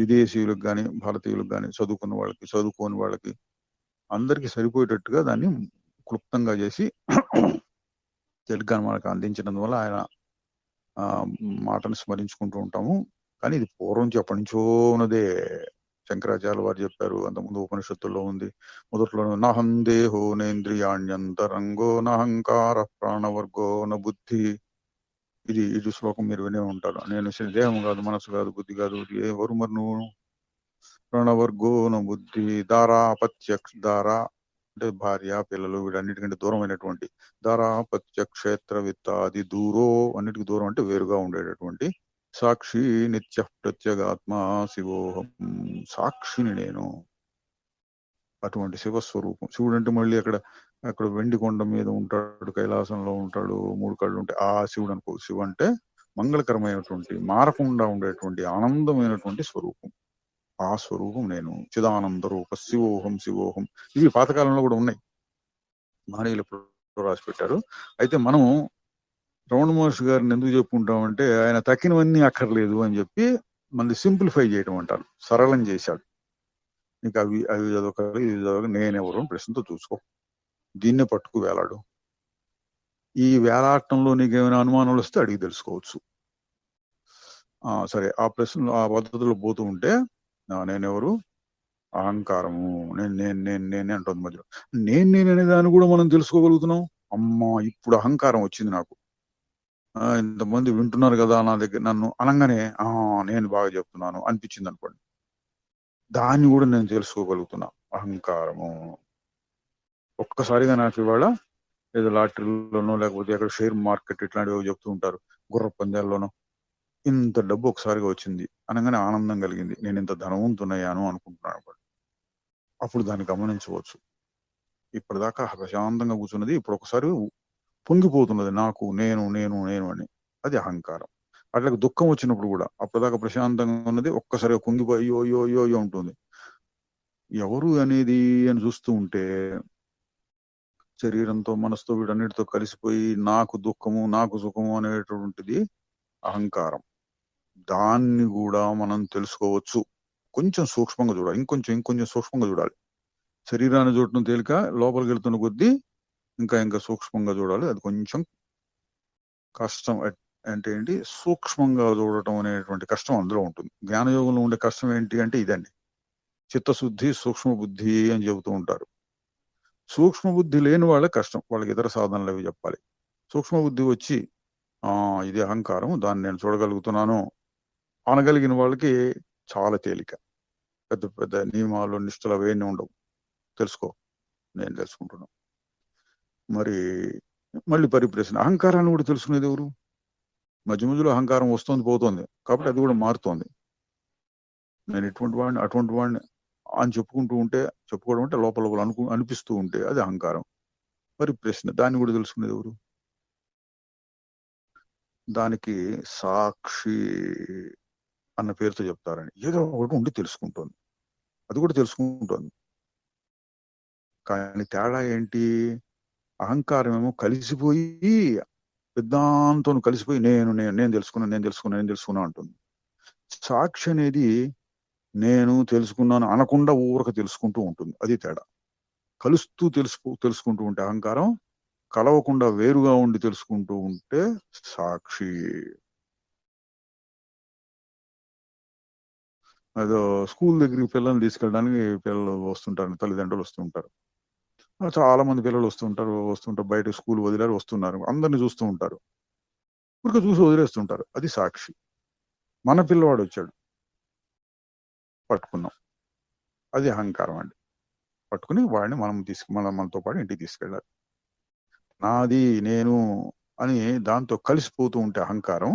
విదేశీయులకు కానీ, భారతీయులకు కానీ, చదువుకున్న వాళ్ళకి, చదువుకోని వాళ్ళకి అందరికీ సరిపోయేటట్టుగా దాన్ని క్లుప్తంగా చేసి తెలుగుగా మనకు అందించడం వల్ల ఆయన మాటను స్మరించుకుంటూ ఉంటాము. కానీ ఇది పూర్వం ఎప్పటి నుంచో ఉన్నదే. శంకరాచార్య వారు చెప్పారు, అంతకుముందు ఉపనిషత్తుల్లో ఉంది. మొదట్లో నహం దేహో నేంద్రియాణ్యంతరంగో నహంకార ప్రాణవర్గో న బుద్ధి. ఇది శ్లోకం మీరు వినే ఉంటారు. నేను దేహం కాదు, మనసు కాదు, బుద్ధి కాదు, ఎవరు మరి నువ్వు? ప్రాణవర్గో న బుద్ధి దారా అంటే భార్య, పిల్లలు, వీటన్నిటికంటే దూరమైనటువంటి దారాపత్య క్షేత్ర విత్తాది దూరో, అన్నిటికీ దూరం అంటే వేరుగా ఉండేటటువంటి సాక్షి నిత్య ప్రత్యేగాత్మ శివోహం, సాక్షిని నేను. అటువంటి శివస్వరూపం. శివుడు అంటే మళ్ళీ అక్కడ వెండి కొండ మీద ఉంటాడు, కైలాసంలో ఉంటాడు, 3 కళ్ళు ఉంటాయి, ఆ శివుడు అనుకో. శివ అంటే మంగళకరమైనటువంటి, మారకుండా ఉండేటువంటి, ఆనందమైనటువంటి స్వరూపం. ఆ స్వరూపం నేను. చిదానంద రూప శివోహం శివోహం. ఇవి పాతకాలంలో కూడా ఉన్నాయి, మహనీయులు ఎప్పుడు రాసి పెట్టారు. అయితే మనం రమణ మహర్షి గారిని ఎందుకు చెప్పుకుంటామంటే, ఆయన తక్కినవన్నీ అక్కర్లేదు అని చెప్పి మనది సింప్లిఫై చేయడం అంటారు, సరళం చేశాడు. నీకు అవి అవి చదవక ఇది చదవక నేనెవరు అని ప్రశ్నతో చూసుకో, దీన్నే పట్టుకు వేలాడు. ఈ వేలాటంలో నీకేమైనా అనుమానాలు వస్తే అడిగి తెలుసుకోవచ్చు. సరే, ఆ ప్రశ్నలు ఆ పద్ధతిలో పోతూ ఉంటే నేనెవరు, అహంకారము, నేనే అంటుంది మధ్యలో. నేనే దాన్ని కూడా మనం తెలుసుకోగలుగుతున్నాం. అమ్మా, ఇప్పుడు అహంకారం వచ్చింది నాకు, ఇంతమంది వింటున్నారు కదా నా దగ్గర, నన్ను అనగానే నేను బాగా చెప్తున్నాను అనిపించింది అనుకోండి, దాన్ని కూడా నేను తెలుసుకోగలుగుతున్నా. అహంకారము. ఒక్కసారిగా నాకు ఇవాళ ఏదో లాటరీలోనో లేకపోతే ఎక్కడ షేర్ మార్కెట్ ఇట్లాంటివి చెప్తూ ఉంటారు, గుర్ర పందాల్లోనో ఇంత డబ్బు ఒకసారిగా వచ్చింది అనగానే ఆనందం కలిగింది, నేను ఇంత ధనవంతునయ్యాను అనుకుంటున్నాను. అప్పుడు దాన్ని గమనించవచ్చు. ఇప్పటిదాకా ప్రశాంతంగా కూర్చున్నది ఇప్పుడు ఒకసారి పొంగిపోతున్నది, నాకు నేను నేను నేను అని. అది అహంకారం. అట్లాగే దుఃఖం వచ్చినప్పుడు కూడా అప్పటిదాకా ప్రశాంతంగా ఉన్నది ఒక్కసారిగా కుంగిపోయి అయ్యో అయ్యో అయ్యో అయ్యో ఉంటుంది. ఎవరు అనేది అని చూస్తూ ఉంటే శరీరంతో, మనసుతో, వీటన్నిటితో కలిసిపోయి నాకు దుఃఖము, నాకు సుఖము అనేటువంటిది అహంకారం. దాన్ని కూడా మనం తెలుసుకోవచ్చు. కొంచెం సూక్ష్మంగా చూడాలి, ఇంకొంచెం సూక్ష్మంగా చూడాలి. శరీరాన్ని చూడటం తేలిక, లోపలికి వెళ్తున్న కొద్దీ ఇంకా సూక్ష్మంగా చూడాలి. అది కొంచెం కష్టం. అంటే ఏంటి, సూక్ష్మంగా చూడటం అనేటువంటి కష్టం అందులో ఉంటుంది. జ్ఞానయోగంలో ఉండే కష్టం ఏంటి అంటే ఇదండి, చిత్తశుద్ధి, సూక్ష్మ బుద్ధి అని చెబుతూ ఉంటారు. సూక్ష్మ బుద్ధి లేని వాళ్ళకి కష్టం, వాళ్ళకి ఇతర సాధనలు అవి చెప్పాలి. సూక్ష్మ బుద్ధి వచ్చి ఇది అహంకారం, దాన్ని నేను చూడగలుగుతున్నాను అనగలిగిన వాళ్ళకి చాలా తేలిక. పెద్ద పెద్ద నియమాలు, నిష్ఠలు అవన్నీ ఉండవు. తెలుసుకో, నేను తెలుసుకుంటున్నాను. మరి మళ్ళీ పరిప్రశ్న, అహంకారాన్ని కూడా తెలుసుకునేది ఎవరు? మధ్య మధ్యలో అహంకారం వస్తుంది పోతుంది, కాబట్టి అది కూడా మారుతోంది. నేను ఇటువంటి వాడిని, అటువంటి వాడిని అని చెప్పుకోవడం అంటే లోపల అనిపిస్తూ ఉంటే అది అహంకారం. పరిప్రశ్న, దాన్ని కూడా తెలుసుకునేది ఎవరు? దానికి సాక్షి అన్న పేరుతో చెప్తారని. ఏదో ఒకటి ఉండి తెలుసుకుంటోంది, అది కూడా తెలుసుకుంటోంది. కానీ తేడా ఏంటి, అహంకారం ఏమో కలిసిపోయి పెద్దాంతో కలిసిపోయి నేను తెలుసుకున్నా అంటుంది. సాక్షి అనేది నేను తెలుసుకున్నాను అనకుండా ఊరక తెలుసుకుంటూ ఉంటుంది, అది తేడా. కలుస్తూ తెలుసుకుంటూ ఉంటే అహంకారం, కలవకుండా వేరుగా ఉండి తెలుసుకుంటూ ఉంటే సాక్షి. అదో స్కూల్ దగ్గరికి పిల్లల్ని తీసుకెళ్ళడానికి పిల్లలు వస్తుంటారు, తల్లిదండ్రులు వస్తుంటారు. చాలా మంది పిల్లలు వస్తుంటారు, బయట స్కూల్ వదిలేరు వస్తున్నారు, అందరిని చూస్తూ ఉంటారు, ఊరికే చూసి వదిలేస్తుంటారు. అది సాక్షి. మన పిల్లవాడు వచ్చాడు, పట్టుకున్నాం, అది అహంకారం అండి. పట్టుకుని వాడిని మనతో పాటు ఇంటికి తీసుకెళ్ళాలి. నాది, నేను అని దాంతో కలిసిపోతూ ఉంటే అహంకారం,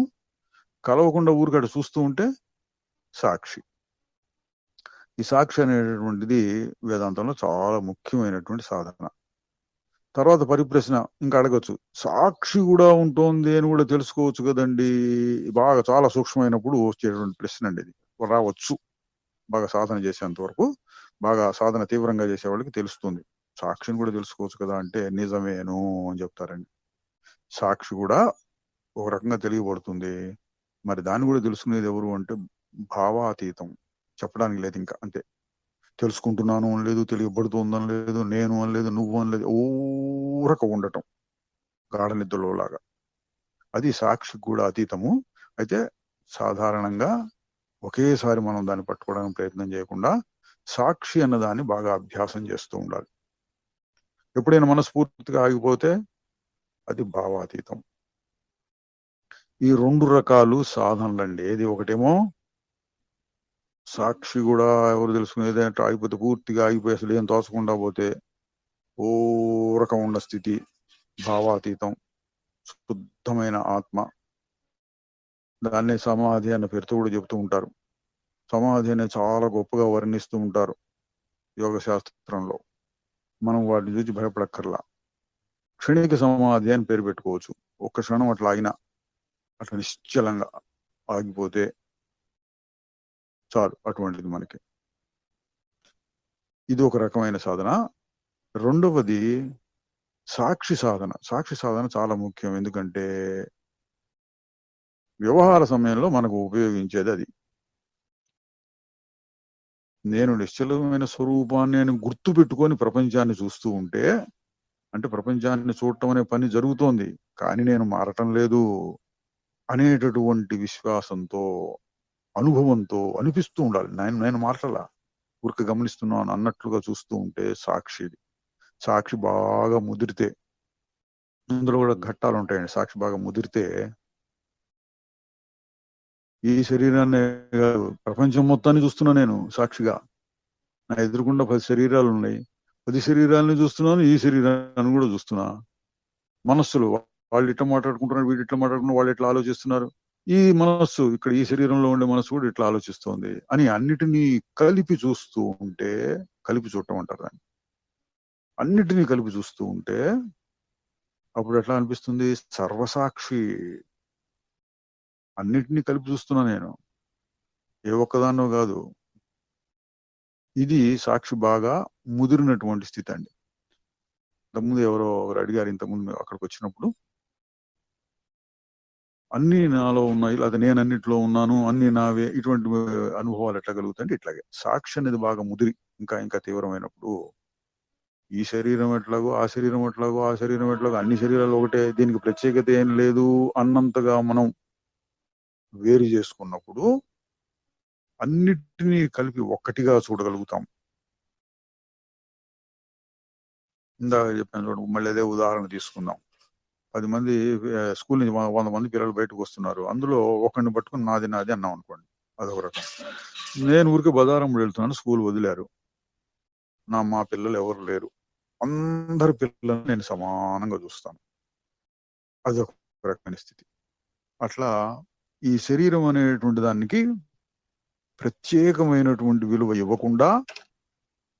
కలవకుండా ఊరికట చూస్తూ ఉంటే సాక్షి. ఈ సాక్షి అనేటటువంటిది వేదాంతంలో చాలా ముఖ్యమైనటువంటి సాధన. తర్వాత పరిప్రశ్న ఇంకా అడగచ్చు, సాక్షి కూడా ఉంటుంది అని కూడా తెలుసుకోవచ్చు కదండి. బాగా చాలా సూక్ష్మమైనప్పుడు వచ్చేటువంటి ప్రశ్న అండి ఇది. రావచ్చు, బాగా సాధన చేసేంత వరకు, బాగా సాధన తీవ్రంగా చేసే వాళ్ళకి తెలుస్తుంది. సాక్షిని కూడా తెలుసుకోవచ్చు కదా అంటే నిజమేను అని చెప్తారండి. సాక్షి కూడా ఒక రకంగా తెలియబడుతుంది. మరి దాన్ని కూడా తెలుసుకునేది ఎవరు అంటే భావాతీతం. చెప్పడానికి లేదు ఇంకా, అంతే. తెలుసుకుంటున్నాను అని లేదు, తెలియబడుతుందని లేదు, నేను అని లేదు, నువ్వు అని లేదు, ఊరక ఉండటం గాఢ నిద్రలో లాగా. అది సాక్షి కూడా అతీతము. అయితే సాధారణంగా ఒకేసారి మనం దాన్ని పట్టుకోవడానికి ప్రయత్నం చేయకుండా సాక్షి అన్నదాన్ని బాగా అభ్యాసం చేస్తూ ఉండాలి. ఎప్పుడైనా మనస్ఫూర్తిగా ఆగిపోతే అది భావాతీతం. ఈ 2 రకాలు సాధనలండి. ఏది ఒకటేమో సాక్షి కూడా ఎవరు తెలుసుకునేది అంటే ఆగిపోతే, పూర్తిగా ఆగిపోయి అసలు ఏం తోచకుండా పోతే ఊరకం ఉన్న స్థితి భావాతీతం, శుద్ధమైన ఆత్మ. దాన్నే సమాధి అన్న పేరుతో కూడా చెబుతూ ఉంటారు. సమాధి అనే చాలా గొప్పగా వర్ణిస్తూ ఉంటారు యోగ శాస్త్రంలో. మనం వాటిని చూసి భయపడక్కర్లా. క్షణిక సమాధి అని పేరు పెట్టుకోవచ్చు. ఒక్క క్షణం అట్లా ఆగినా, అట్లా నిశ్చలంగా ఆగిపోతే చాలు, అటువంటిది మనకి. ఇది ఒక రకమైన సాధన. రెండవది సాక్షి సాధన. సాక్షి సాధన చాలా ముఖ్యం. ఎందుకంటే వ్యవహార సమయంలో మనకు ఉపయోగించేది అది. నేను నిశ్చలమైన స్వరూపాన్ని నేను గుర్తు పెట్టుకొని ప్రపంచాన్ని చూస్తూ ఉంటే, అంటే ప్రపంచాన్ని చూడటం అనే పని జరుగుతోంది, కానీ నేను మారటం లేదు అనేటటువంటి విశ్వాసంతో, అనుభవంతో అనిపిస్తూ ఉండాలి. నేను మారటలా, ఊరికే గమనిస్తున్నాను అన్నట్లుగా చూస్తూ ఉంటే సాక్షిది. సాక్షి బాగా ముదిరితే, ఇందులో కూడా ఘట్టాలు ఉంటాయండి. సాక్షి బాగా ముదిరితే ఈ శరీరాన్ని కాదు, ప్రపంచం మొత్తాన్ని చూస్తున్నా నేను సాక్షిగా. నా ఎదురుకుండా 10 శరీరాలు ఉన్నాయి, 10 శరీరాలని చూస్తున్నాను, ఈ శరీరాన్ని కూడా చూస్తున్నా. మనస్సులు, వాళ్ళు ఇట్లా మాట్లాడుకుంటున్నారు, వీళ్ళు ఇట్లా మాట్లాడుకున్నారు, వాళ్ళు ఇట్లా ఆలోచిస్తున్నారు, ఈ మనస్సు ఇక్కడ ఈ శరీరంలో ఉండే మనస్సు కూడా ఇట్లా ఆలోచిస్తోంది అని అన్నిటినీ కలిపి చూస్తూ ఉంటే, కలిపి చూడటం అంటారు దాన్ని, అన్నిటినీ కలిపి చూస్తూ ఉంటే అప్పుడు ఎట్లా అనిపిస్తుంది? సర్వసాక్షి. అన్నిటినీ కలిపి చూస్తున్నా నేను, ఏ ఒక్కదాన్నో కాదు. ఇది సాక్షి బాగా ముదిరినటువంటి స్థితి అండి. ఇంతకుముందు ఎవరో అడిగారు, ఇంతకుముందు అక్కడికి వచ్చినప్పుడు, అన్ని నాలో ఉన్నాయి, లేదా నేను అన్నిట్లో ఉన్నాను, అన్ని నావే, ఇటువంటి అనుభవాలు ఎట్లా కలుగుతాయంటే ఇట్లాగే. సాక్షి అనేది బాగా ముదిరి ఇంకా ఇంకా తీవ్రమైనప్పుడు, ఈ శరీరం ఎట్లాగో ఆ శరీరం ఎట్లాగో ఆ శరీరం ఎట్లాగో అన్ని శరీరాలు ఒకటే, దీనికి ప్రత్యేకత ఏం లేదు అన్నంతగా మనం వేరు చేసుకున్నప్పుడు అన్నిటినీ కలిపి ఒక్కటిగా చూడగలుగుతాం. ఇందాక చెప్పాను చూడండి, మళ్ళీ అదే ఉదాహరణ తీసుకుందాం. 10 మంది స్కూల్ నుంచి 100 మంది పిల్లలు బయటకు వస్తున్నారు, అందులో ఒకరిని పట్టుకుని నాది నాది అన్నాం అనుకోండి, అదొక రకం. నేను ఊరికి బజారం వెళ్తున్నాను, స్కూల్ వదిలారు, మా పిల్లలు ఎవరు లేరు, అందరి పిల్లలను నేను సమానంగా చూస్తాను, అదొక రకమైన స్థితి. అట్లా ఈ శరీరం అనేటువంటి దానికి ప్రత్యేకమైనటువంటి విలువ ఇవ్వకుండా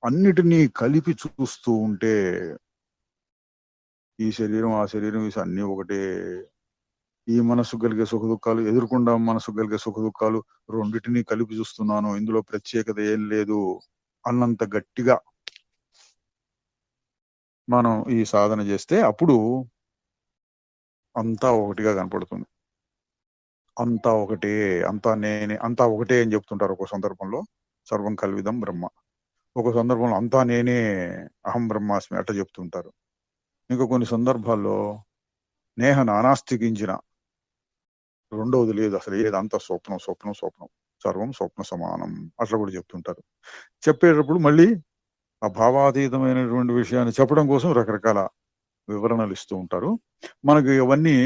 అన్నిటినీ కలిపి చూస్తూ ఉంటే, ఈ శరీరం ఆ శరీరం అన్నీ ఒకటే, ఈ మనసు కలిగే సుఖ దుఃఖాలు, ఎదురుకుండా మనసు కలిగే సుఖ దుఃఖాలు రెండింటినీ కలిపి చూస్తున్నాను, ఇందులో ప్రత్యేకత ఏం లేదు అన్నంత గట్టిగా మనం ఈ సాధన చేస్తే అప్పుడు అంతా ఒకటిగా కనపడుతుంది. అంతా ఒకటే, అంతా నేనే, అంతా ఒకటే అని చెప్తుంటారు ఒక సందర్భంలో, సర్వం కల్విదం బ్రహ్మ. ఒక సందర్భంలో అంతా నేనే, అహం బ్రహ్మాస్మి అట్లా చెప్తుంటారు. ఇంకా కొన్ని సందర్భాల్లో నేహ నానాస్తికించిన, రెండవది లేదు అసలు, ఏదంతా స్వప్నం స్వప్నం స్వప్నం. సర్వం స్వప్న సమానం అట్లా కూడా చెప్తుంటారు. చెప్పేటప్పుడు మళ్ళీ ఆ భావాతీతమైనటువంటి విషయాన్ని చెప్పడం కోసం రకరకాల వివరణలు ఇస్తూ ఉంటారు. మనకి అవన్నీ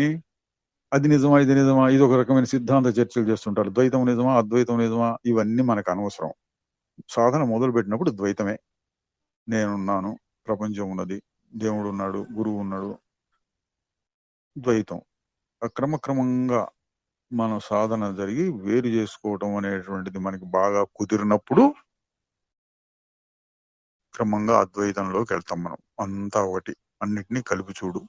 అది నిజమా ఇది నిజమా ఇది ఒక రకమైన సిద్ధాంత చర్చలు చేస్తుంటారు. ద్వైతం నిజమా అద్వైతం నిజమా ఇవన్నీ మనకు అనవసరం. సాధన మొదలు పెట్టినప్పుడు ద్వైతమే. నేనున్నాను, ప్రపంచం ఉన్నది, దేవుడు ఉన్నాడు, గురువు ఉన్నాడు, ద్వైతం. క్రమక్రమంగా మన సాధన జరిగి వేరు చేసుకోవటం అనేటువంటిది మనకి బాగా కుదిరినప్పుడు క్రమంగా అద్వైతంలోకి వెళ్తాం మనం. అంతా ఒకటి, అన్నిటినీ కలిపి చూడు,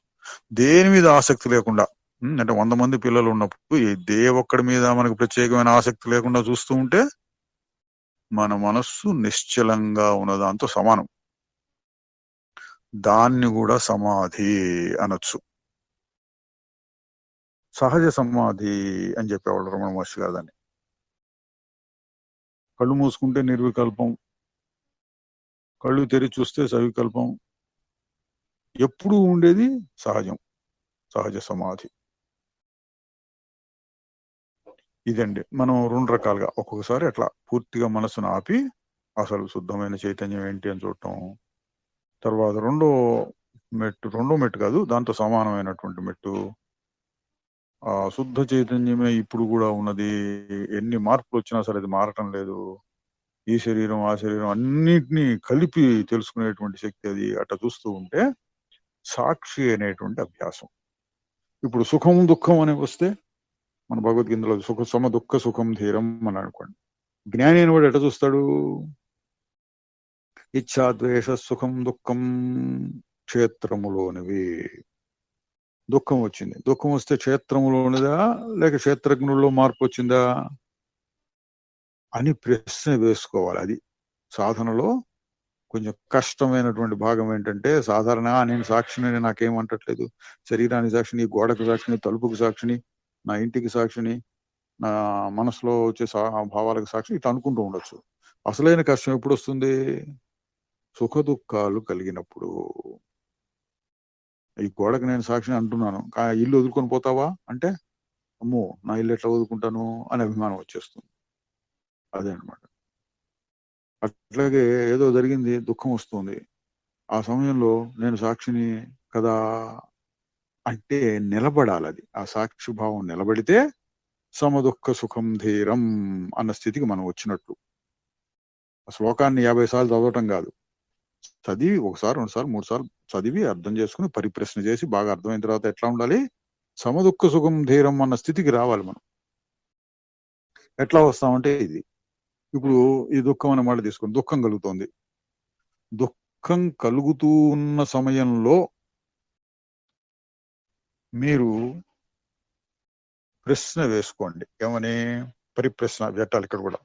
దేని మీద ఆసక్తి లేకుండా. అంటే 100 మంది పిల్లలు ఉన్నప్పుడు ఏ ఒక్కడి మీద మనకు ప్రత్యేకమైన ఆసక్తి లేకుండా చూస్తూ ఉంటే మన మనస్సు నిశ్చలంగా ఉన్నదాంతో సమానం. దాన్ని కూడా సమాధి అనొచ్చు. సహజ సమాధి అని చెప్పేవాళ్ళు రమణ మహర్షి గారు దాన్ని. కళ్ళు మూసుకుంటే నిర్వికల్పం, కళ్ళు తెరిచి చూస్తే సవికల్పం, ఎప్పుడూ ఉండేది సహజం, సహజ సమాధి. ఇదండి. మనం 2 రకాలుగా, ఒక్కొక్కసారి అట్లా పూర్తిగా మనసును ఆపి అసలు శుద్ధమైన చైతన్యం ఏంటి అని చూడటం. తర్వాత రెండో మెట్టు కాదు, దాంతో సమానమైనటువంటి మెట్టు, ఆ శుద్ధ చైతన్యమే ఇప్పుడు కూడా ఉన్నది, ఎన్ని మార్పులు వచ్చినా సరే అది మారటం లేదు, ఈ శరీరం ఆ శరీరం అన్నిటినీ కలిపి తెలుసుకునేటువంటి శక్తి అది. అట్లా చూస్తూ ఉంటే సాక్షి అనేటువంటి అభ్యాసం. ఇప్పుడు సుఖం దుఃఖం అని వస్తే మన భగవద్గీతలో సుఖ సమ దుఃఖ సుఖం ధీరం అని అనుకోండి. జ్ఞాని అని వాడు ఎట్లా చూస్తాడు? ఇచ్ఛాద్వేష సుఖం దుఃఖం క్షేత్రములోనివి. దుఃఖం వచ్చింది, దుఃఖం వస్తే క్షేత్రములోనిదా లేక క్షేత్రజ్ఞుల్లో మార్పు వచ్చిందా అని ప్రశ్న వేసుకోవాలి. అది సాధనలో కొంచెం కష్టమైనటువంటి భాగం. ఏంటంటే సాధారణ నేను సాక్షిని, నాకేమంటట్లేదు, శరీరానికి సాక్షిని, గోడకు సాక్షిని, తలుపుకు సాక్షిని, నా ఇంటికి సాక్షిని, నా మనసులో వచ్చే భావాలకు సాక్షి, ఇట్లా అనుకుంటూ ఉండొచ్చు. అసలైన కష్టం ఎప్పుడు వస్తుంది? సుఖ దుఃఖాలు కలిగినప్పుడు. ఈ గోడకు నేను సాక్షిని అంటున్నాను, ఇల్లు వదులుకొని పోతావా అంటే, అమ్మో నా ఇల్లు ఎట్లా వదులుకుంటాను అని అభిమానం వచ్చేస్తుంది. అదే అనమాట. అట్లాగే ఏదో జరిగింది, దుఃఖం వస్తుంది, ఆ సమయంలో నేను సాక్షిని కదా అంటే నిలబడాలి. అది ఆ సాక్షి భావం నిలబడితే సమదుఃఖ సుఖం ధీరం అన్న స్థితికి మనం వచ్చినట్లు. ఆ శ్లోకాన్ని 50 సార్లు చదవటం కాదు, చదివి 1 సారి 2 సార్లు 3 సార్లు చదివి అర్థం చేసుకుని పరిప్రశ్న చేసి బాగా అర్థమైన తర్వాత ఎట్లా ఉండాలి, సమదుఃఖ సుఖం ధీరం అన్న స్థితికి రావాలి మనం. ఎట్లా వస్తామంటే ఇది, ఇప్పుడు ఈ దుఃఖం అనే మాట తీసుకుని దుఃఖం కలుగుతోంది, దుఃఖం కలుగుతూ ఉన్న సమయంలో మీరు ప్రశ్న వేసుకోండి. ఏమని? పరిప్రశ్న పెట్టాలి. ఇక్కడ కూడా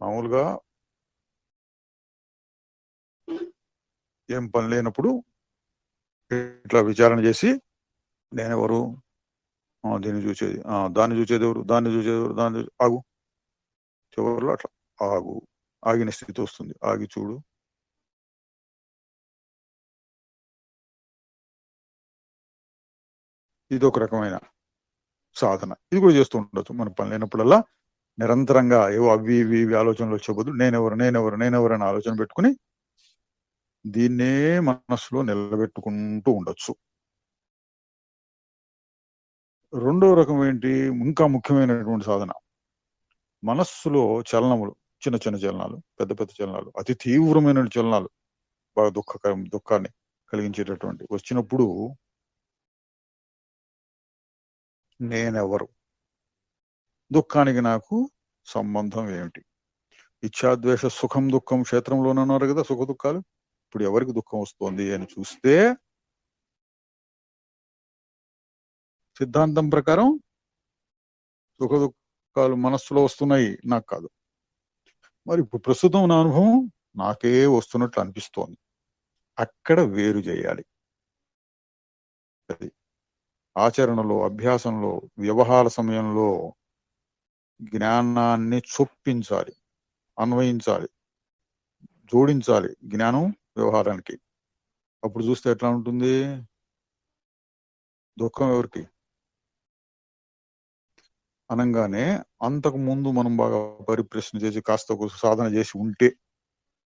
మామూలుగా ఏం పని లేనప్పుడు ఇట్లా విచారణ చేసి, నేనెవరు, దీన్ని చూసేది, దాన్ని చూసేది ఎవరు, దాన్ని చూసేది ఎవరు, దాన్ని ఆగు, చివరిలో అట్లా ఆగు, ఆగిన స్థితి వస్తుంది. ఆగి చూడు, ఇది ఒక రకమైన సాధన. ఇది కూడా చేస్తూ ఉండొచ్చు. మన పని లేనప్పుడల్లా నిరంతరంగా ఏవో అవి ఇవి ఆలోచనలు వచ్చే బదులు నేనెవరు అని ఆలోచన పెట్టుకుని దీన్నే మనస్సులో నిలబెట్టుకుంటూ ఉండొచ్చు. రెండో రకం ఏంటి? ఇంకా ముఖ్యమైనటువంటి సాధన, మనస్సులో చలనములు, చిన్న చిన్న చలనాలు, పెద్ద పెద్ద చలనాలు, అతి తీవ్రమైన చలనాలు, బాగా దుఃఖాన్ని కలిగించేటటువంటి వచ్చినప్పుడు నేనెవరు, దుఃఖానికి నాకు సంబంధం ఏమిటి? ఇచ్ఛాద్వేష సుఖం దుఃఖం క్షేత్రంలోనే ఉన్నారు కదా సుఖ దుఃఖాలు. ఇప్పుడు ఎవరికి దుఃఖం వస్తుంది అని చూస్తే సిద్ధాంతం ప్రకారం సుఖ దుఃఖాలు మనస్సులో వస్తున్నాయి, నాకు కాదు. మరి ఇప్పుడు ప్రస్తుతం నా అనుభవం నాకే వస్తున్నట్లు అనిపిస్తోంది. అక్కడ వేరు చేయాలి. అది ఆచరణలో, అభ్యాసంలో, వ్యవహార సమయంలో జ్ఞానాన్ని చొప్పించాలి, అన్వయించాలి, జోడించాలి జ్ఞానం వ్యవహారానికి. అప్పుడు చూస్తే ఎట్లా ఉంటుంది? దుఃఖం ఎవరికి? అనంగానే అంతకు ముందు మనం బాగా పరిప్రశ్న చేసి కాస్త సాధన చేసి ఉంటే,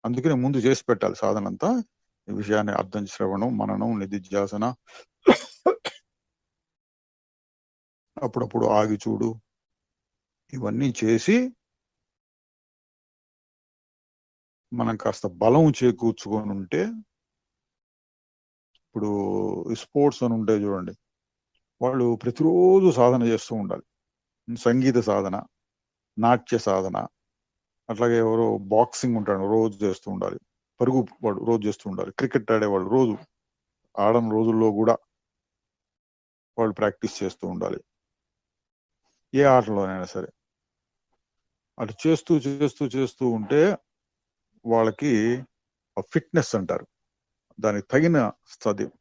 అందుకనే ముందు చేసి పెట్టాలి సాధన అంతా. ఈ విషయాన్ని అర్థం, శ్రవణం, మననం, నిధిధ్యాసన, అప్పుడప్పుడు ఆగి చూడు, ఇవన్నీ చేసి మనం కాస్త బలం చేకూర్చుకొని ఉంటే, ఇప్పుడు స్పోర్ట్స్ అని ఉంటాయి చూడండి, వాళ్ళు ప్రతిరోజు సాధన చేస్తూ ఉండాలి. సంగీత సాధన, నాట్య సాధన, అట్లాగే ఎవరో బాక్సింగ్ ఉంటాడు రోజు చేస్తూ ఉండాలి, పరుగు వాడు రోజు చేస్తూ ఉండాలి, క్రికెట్ ఆడేవాళ్ళు రోజు, ఆడని రోజుల్లో కూడా వాళ్ళు ప్రాక్టీస్ చేస్తూ ఉండాలి, ఏ ఆటలోనైనా సరే. అటు చేస్తూ చేస్తూ చేస్తూ ఉంటే వాళ్ళకి ఫిట్నెస్ అంటారు, దానికి తగిన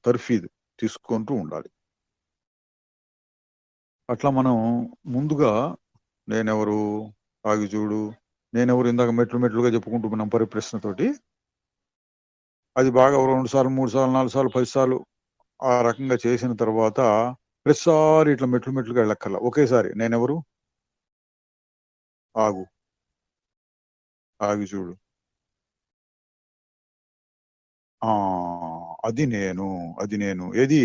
తర్ఫీదు తీసుకుంటూ ఉండాలి. అట్లా మనం ముందుగా నేనెవరు, ఆగి చూడు, నేనెవరు ఇందాక మెట్లు మెట్లుగా చెప్పుకుంటూ మనం పరిప్రశ్నతోటి అది బాగా 2 సార్లు 3 సార్లు 4 సార్లు 10 సార్లు ఆ రకంగా చేసిన తర్వాత ప్రతిసారి ఇట్లా మెట్లు మెట్లుగా వెళ్ళక్కర్లా, ఒకేసారి నేనెవరు, ఆగు, ఆగి చూడు, అది నేను, అది నేను, ఏది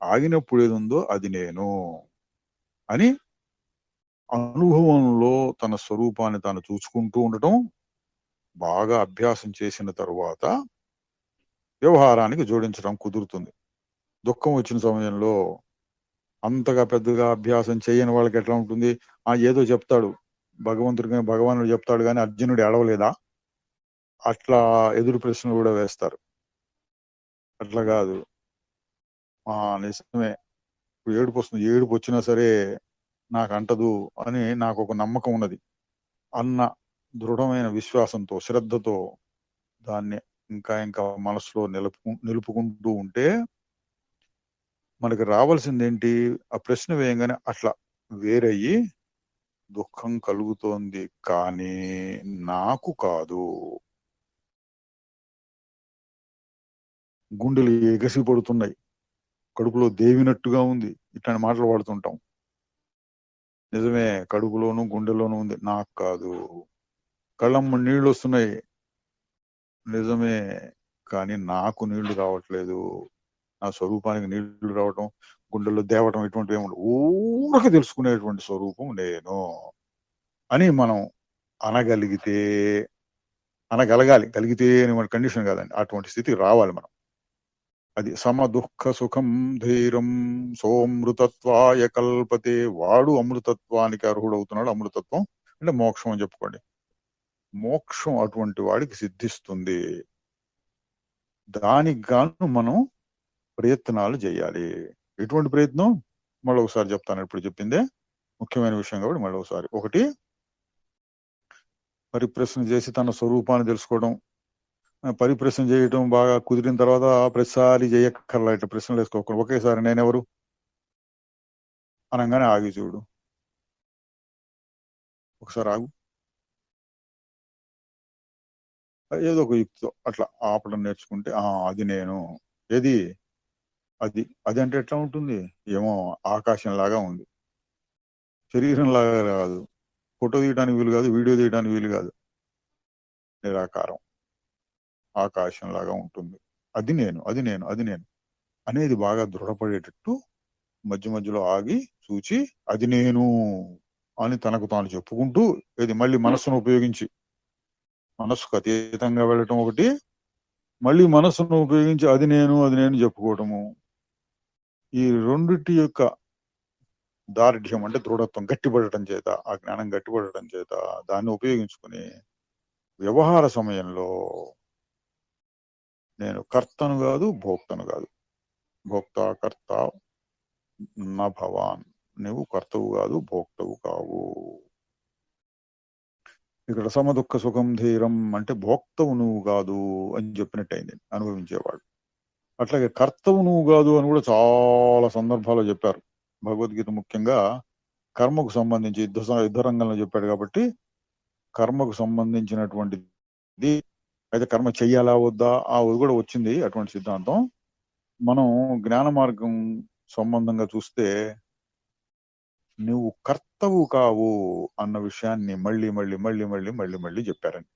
ఆగినప్పుడు ఏది ఉందో అది నేను అని అనుభవంలో తన స్వరూపాన్ని తాను చూసుకుంటూ ఉండటం బాగా అభ్యాసం చేసిన తరువాత వ్యవహారానికి జోడించడం కుదురుతుంది. దుఃఖం వచ్చిన సమయంలో అంతగా పెద్దగా అభ్యాసం చేయని వాళ్ళకి ఎట్లా ఉంటుంది, ఏదో చెప్తాడు భగవానుడు చెప్తాడు కానీ అర్జునుడు ఏడవలేదా, అట్లా ఎదురు ప్రశ్నలు కూడా వేస్తారు. అట్లా కాదు, నిజమే, ఇప్పుడు ఏడుపు వస్తుంది, ఏడుపు వచ్చినా సరే నాకు అంటదు అని నాకు ఒక నమ్మకం ఉన్నది అన్న దృఢమైన విశ్వాసంతో, శ్రద్ధతో దాన్ని ఇంకా ఇంకా మనసులో నిలుపుకుంటూ ఉంటే మనకి రావాల్సింది ఏంటి, ఆ ప్రశ్న వేయంగానే అట్లా వేరయ్యి దుఃఖం కలుగుతోంది కానీ నాకు కాదు, గుండెలు ఎగసి పడుతున్నాయి, కడుపులో దేవినట్టుగా ఉంది, ఇట్లాంటి మాటలు వాడుతుంటాం. నిజమే, కడుపులోను గుండెలోను ఉంది, నాకు కాదు. కళ్ళమ్మ నీళ్లు వస్తున్నాయి, నిజమే, కానీ నాకు నీళ్లు రావట్లేదు, నా స్వరూపానికి నీళ్లు రావటం, గుండెల్లో దేవటం ఇటువంటి ఏమి ఊరక తెలుసుకునేటువంటి స్వరూపం నేను అని మనం అనగలగాలి, కలిగితే అని మన కండిషన్ కాదండి, అటువంటి స్థితికి రావాలి మనం. అది సమ దుఃఖ సుఖం ధీరం సోమృతత్వాయ కల్పతే, వాడు అమృతత్వానికి అర్హుడవుతున్నాడు. అమృతత్వం అంటే మోక్షం అని చెప్పుకోండి, మోక్షం అటువంటి వాడికి సిద్ధిస్తుంది. దానికి గాను మనం ప్రయత్నాలు చేయాలి. ఎటువంటి ప్రయత్నం, మళ్ళీ ఒకసారి చెప్తాను, ఇప్పుడు చెప్పిందే ముఖ్యమైన విషయం కాబట్టి మళ్ళీ ఒకసారి. ఒకటి, పరిప్రశ్న చేసి తన స్వరూపాన్ని తెలుసుకోవడం. పరిప్రశ్న చేయటం బాగా కుదిరిన తర్వాత ప్రతిసారి చేయక్కర్లా, ఇట్లా ప్రశ్నలు వేసుకోకూడదు, ఒకేసారి నేనెవరు అనగానే ఆగి చూడు, ఒకసారి ఆగు, ఏదో ఒక యుక్తితో అట్లా ఆపడం నేర్చుకుంటే అది నేను, ఏది అది అంటే ఎట్లా ఉంటుంది, ఏమో ఆకాశం లాగా ఉంది, శరీరం లాగా కాదు, ఫోటో తీయడానికి వీలు కాదు, వీడియో తీయడానికి వీలు కాదు, నిరాకారం, ఆకాశం లాగా ఉంటుంది, అది నేను, అది నేను, అది నేను అనేది బాగా దృఢపడేటట్టు మధ్య మధ్యలో ఆగి చూచి అది నేను అని తనకు తాను చెప్పుకుంటూ, ఇది మళ్ళీ మనస్సును ఉపయోగించి, మనస్సుకు అతీతంగా వెళ్ళటం ఒకటి, మళ్ళీ మనస్సును ఉపయోగించి అది నేను, అది నేను చెప్పుకోవటము. ఈ రెండిటి యొక్క దార్ఢ్యం అంటే దృఢత్వం గట్టిపడటం చేత, ఆ జ్ఞానం గట్టిపడటం చేత దాన్ని ఉపయోగించుకుని వ్యవహార సమయంలో నేను కర్తను కాదు, భోక్తను కాదు, భోక్త కర్త నా భవాన్, నువ్వు కర్తవు కాదు, భోక్తవు కావు. ఇక్కడ సమదుఃఖ సుఖం ధీరం అంటే భోక్తవు నువ్వు కాదు అని చెప్పినట్టయింది, అనుభవించేవాడు. అట్లాగే కర్తవు నువ్వు కాదు అని కూడా చాలా సందర్భాల్లో చెప్పారు. భగవద్గీత ముఖ్యంగా కర్మకు సంబంధించి యుద్ధ రంగంలో చెప్పాడు కాబట్టి కర్మకు సంబంధించినటువంటిది, అయితే కర్మ చెయ్యాలా వద్దా అది కూడా వచ్చింది అటువంటి సిద్ధాంతం. మనం జ్ఞాన మార్గం సంబంధంగా చూస్తే నువ్వు కర్తవు కావు అన్న విషయాన్ని మళ్ళీ మళ్ళీ మళ్ళీ మళ్ళీ మళ్ళీ మళ్ళీ చెప్పారని.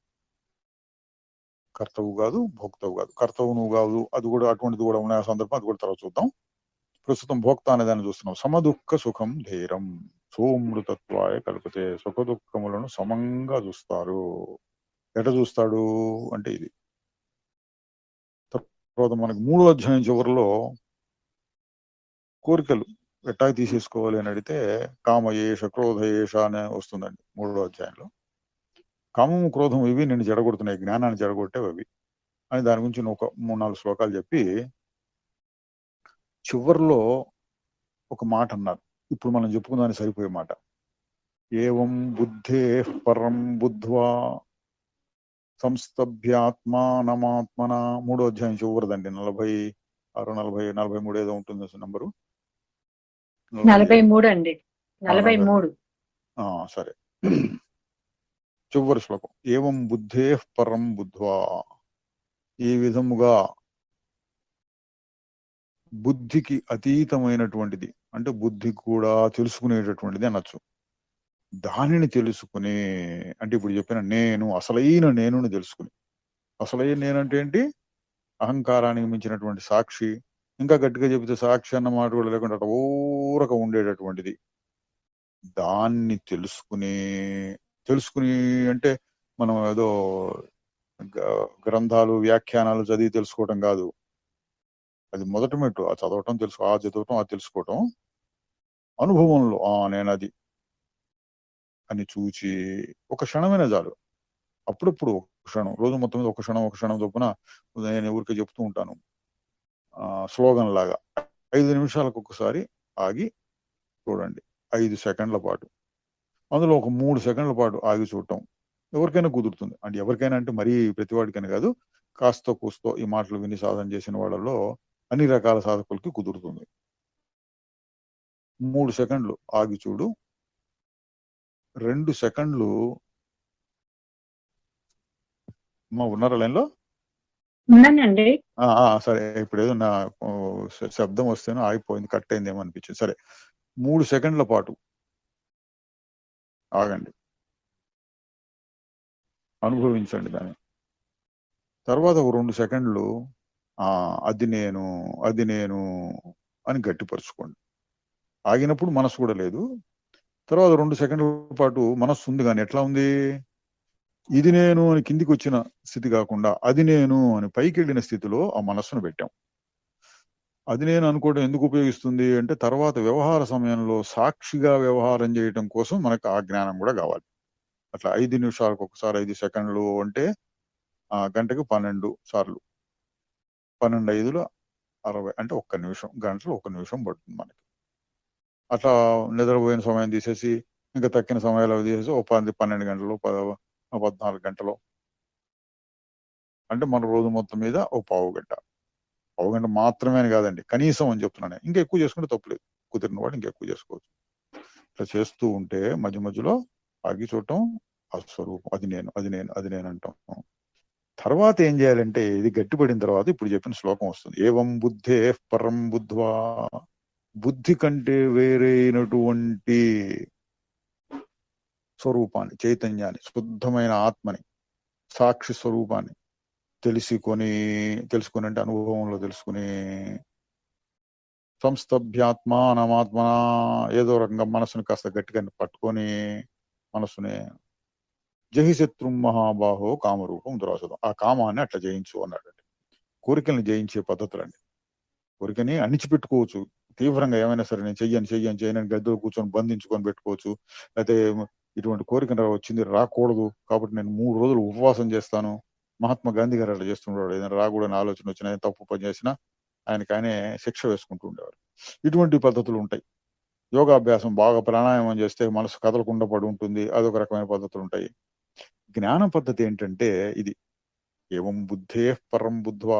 కర్తవు కాదు, భోక్తవు కాదు. కర్తవు నువ్వు కాదు, అది కూడా అటువంటిది కూడా ఉన్న సందర్భం, అది కూడా తర్వాత చూద్దాం. ప్రస్తుతం భోక్త అనే దాన్ని చూస్తున్నాం. సమదుఃఖ సుఖం ధీరం సోమృతత్వాయ కల్పితే. సుఖ దుఃఖములను సమంగా చూస్తారు. ఎట చూస్తాడు అంటే ఇది. తర్వాత మనకి 3వ అధ్యాయం చివరిలో కోరికలు ఎట్టా తీసేసుకోవాలి అని అడిగితే కామయేష క్రోధయేష అనే వస్తుందండి 3వ అధ్యాయంలో. కామము క్రోధం ఇవి నిన్ను జడగొడుతున్నాయి, జ్ఞానాన్ని జడగొట్టేవి అవి అని దాని గురించి ఒక 3-4 శ్లోకాలు చెప్పి చివరిలో ఒక మాట అన్నారు. ఇప్పుడు మనం చెప్పుకుందానికి సరిపోయే మాట. ఏవం బుద్ధే పరం బుద్ధ్వా సంస్తభ్యాత్మానమాత్మన. 3వ అధ్యాయం చివరిదండి. 46, 43 ఏదో ఉంటుంది నంబరు. 43 అండి. 43. సరే, చివరి శ్లోకం. ఏవం బుద్ధే పరం బుద్ధ్వా. ఈ విధముగా బుద్ధికి అతీతమైనటువంటిది అంటే బుద్ధి కూడా తెలుసుకునేటటువంటిది అనొచ్చు. దానిని తెలుసుకుని అంటే ఇప్పుడు చెప్పిన నేను, అసలైన నేనుని తెలుసుకుని. అసలైన నేనంటే ఏంటి? అహంకారానికి మించినటువంటి సాక్షి. ఇంకా గట్టిగా చెబితే సాక్షి అన్న మాట కూడా లేకుండా ఊరక ఉండేటటువంటిది. దాన్ని తెలుసుకుని అంటే మనం ఏదో గ్రంథాలు వ్యాఖ్యానాలు చదివి తెలుసుకోవటం కాదు. అది మొదటి మెట్టు. ఆ చదవటం చదవటం, అది తెలుసుకోవటం. అనుభవంలో నేను అది అని చూచి ఒక క్షణమైనా చాలు. అప్పుడప్పుడు ఒక క్షణం, రోజు మొత్తం మీద ఒక క్షణం చొప్పున నేను ఊరికే చెప్తూ ఉంటాను. స్లోగన్ లాగా 5 నిమిషాలకు ఒకసారి ఆగి చూడండి. 5 సెకండ్ల పాటు. అందులో ఒక 3 సెకండ్ల పాటు ఆగి చూడటం ఎవరికైనా కుదురుతుంది. అంటే ఎవరికైనా అంటే మరీ ప్రతివాడికైనా కాదు, కాస్తో కూస్తో ఈ మాటలు విని సాధన చేసిన వాళ్ళలో అన్ని రకాల సాధకులకి కుదురుతుంది. 3 సెకండ్లు ఆగి చూడు. 2 సెకండ్లు ఉన్నారా లైన్లో? ఉన్నానండి. సరే, ఇప్పుడు ఏదో నా శబ్దం వస్తేనో ఆగిపోయింది, కట్ అయిందేమో అనిపించింది. సరే, 3 సెకండ్ల పాటు ఆగండి, అనుభవించండి దాన్ని. తర్వాత ఒక 2 సెకండ్లు అది నేను అని గట్టిపరుచుకోండి. ఆగినప్పుడు మనసు కూడా లేదు. తర్వాత 2 సెకండ్ల పాటు మనస్సు ఉంది, కానీ ఎట్లా ఉంది? ఇది నేను అని కిందికి వచ్చిన స్థితి కాకుండా అది నేను అని పైకి వెళ్ళిన స్థితిలో ఆ మనస్సును పెట్టాం. అది నేను అనుకోవడం ఎందుకు ఉపయోగిస్తుంది అంటే తర్వాత వ్యవహార సమయంలో సాక్షిగా వ్యవహారం చేయటం కోసం మనకు ఆ జ్ఞానం కూడా కావాలి. అట్లా 5 నిమిషాలకు ఒకసారి 5 సెకండ్లు అంటే గంటకు 12 సార్లు, 12 5 60 అంటే 1 నిమిషం. గంటలో 1 నిమిషం పడుతుంది మనకి. అట్లా నిద్రపోయిన సమయం తీసేసి ఇంకా తక్కిన సమయాలు తీసేసి 12 గంటలు, 14 గంటలు అంటే మన రోజు మొత్తం మీద పావు గంట మాత్రమే కాదండి, కనీసం అని చెప్తున్నాను. ఇంకా ఎక్కువ చేసుకుంటే తప్పులేదు, కుదిరిన వాడు ఇంకా ఎక్కువ చేసుకోవచ్చు. ఇట్లా చేస్తూ ఉంటే మధ్య మధ్యలో ఆగి చూడటం, ఆ స్వరూపం అది నేను అంటాం. తర్వాత ఏం చేయాలంటే ఇది గట్టిపడిన తర్వాత ఇప్పుడు చెప్పిన శ్లోకం వస్తుంది. ఏవం బుద్ధే పరం బుద్ధ్వా. బుద్ధి కంటే వేరైనటువంటి స్వరూపాన్ని, చైతన్యాన్ని, శుద్ధమైన ఆత్మని, సాక్షి స్వరూపాన్ని తెలుసుకొని అంటే అనుభవంలో తెలుసుకుని సంస్తభ్యాత్మానమాత్మ ఏదో రకంగా మనసుని కాస్త గట్టిగా పట్టుకొని మనసుని జహిశత్రు మహాబాహో కామరూపం దురాసురం. ఆ కామాన్ని అట్లా జయించు అన్నాడండి. కోరికల్ని జయించే పద్ధతులండి. కోరికని అణిచిపెట్టుకోవచ్చు తీవ్రంగా, ఏమైనా సరే నేను చెయ్యని గదిలో కూర్చొని బంధించుకొని పెట్టుకోవచ్చు. అయితే ఇటువంటి కోరిక వచ్చింది, రాకూడదు కాబట్టి నేను 3 రోజులు ఉపవాసం చేస్తాను. మహాత్మా గాంధీ గారు అట్లా చేస్తుండేవాడు. ఏదైనా రాకూడని ఆలోచన వచ్చినా, తప్పు పని చేసినా ఆయనకు శిక్ష వేసుకుంటూ ఉండేవారు. ఇటువంటి పద్ధతులు ఉంటాయి. యోగాభ్యాసం బాగా ప్రాణాయామం చేస్తే మనసు కదలకుండా పడి ఉంటుంది, అదొక రకమైన పద్ధతులు ఉంటాయి. జ్ఞాన పద్ధతి ఏంటంటే ఇది. ఏవం బుద్ధే పరం బుద్ధ్వా.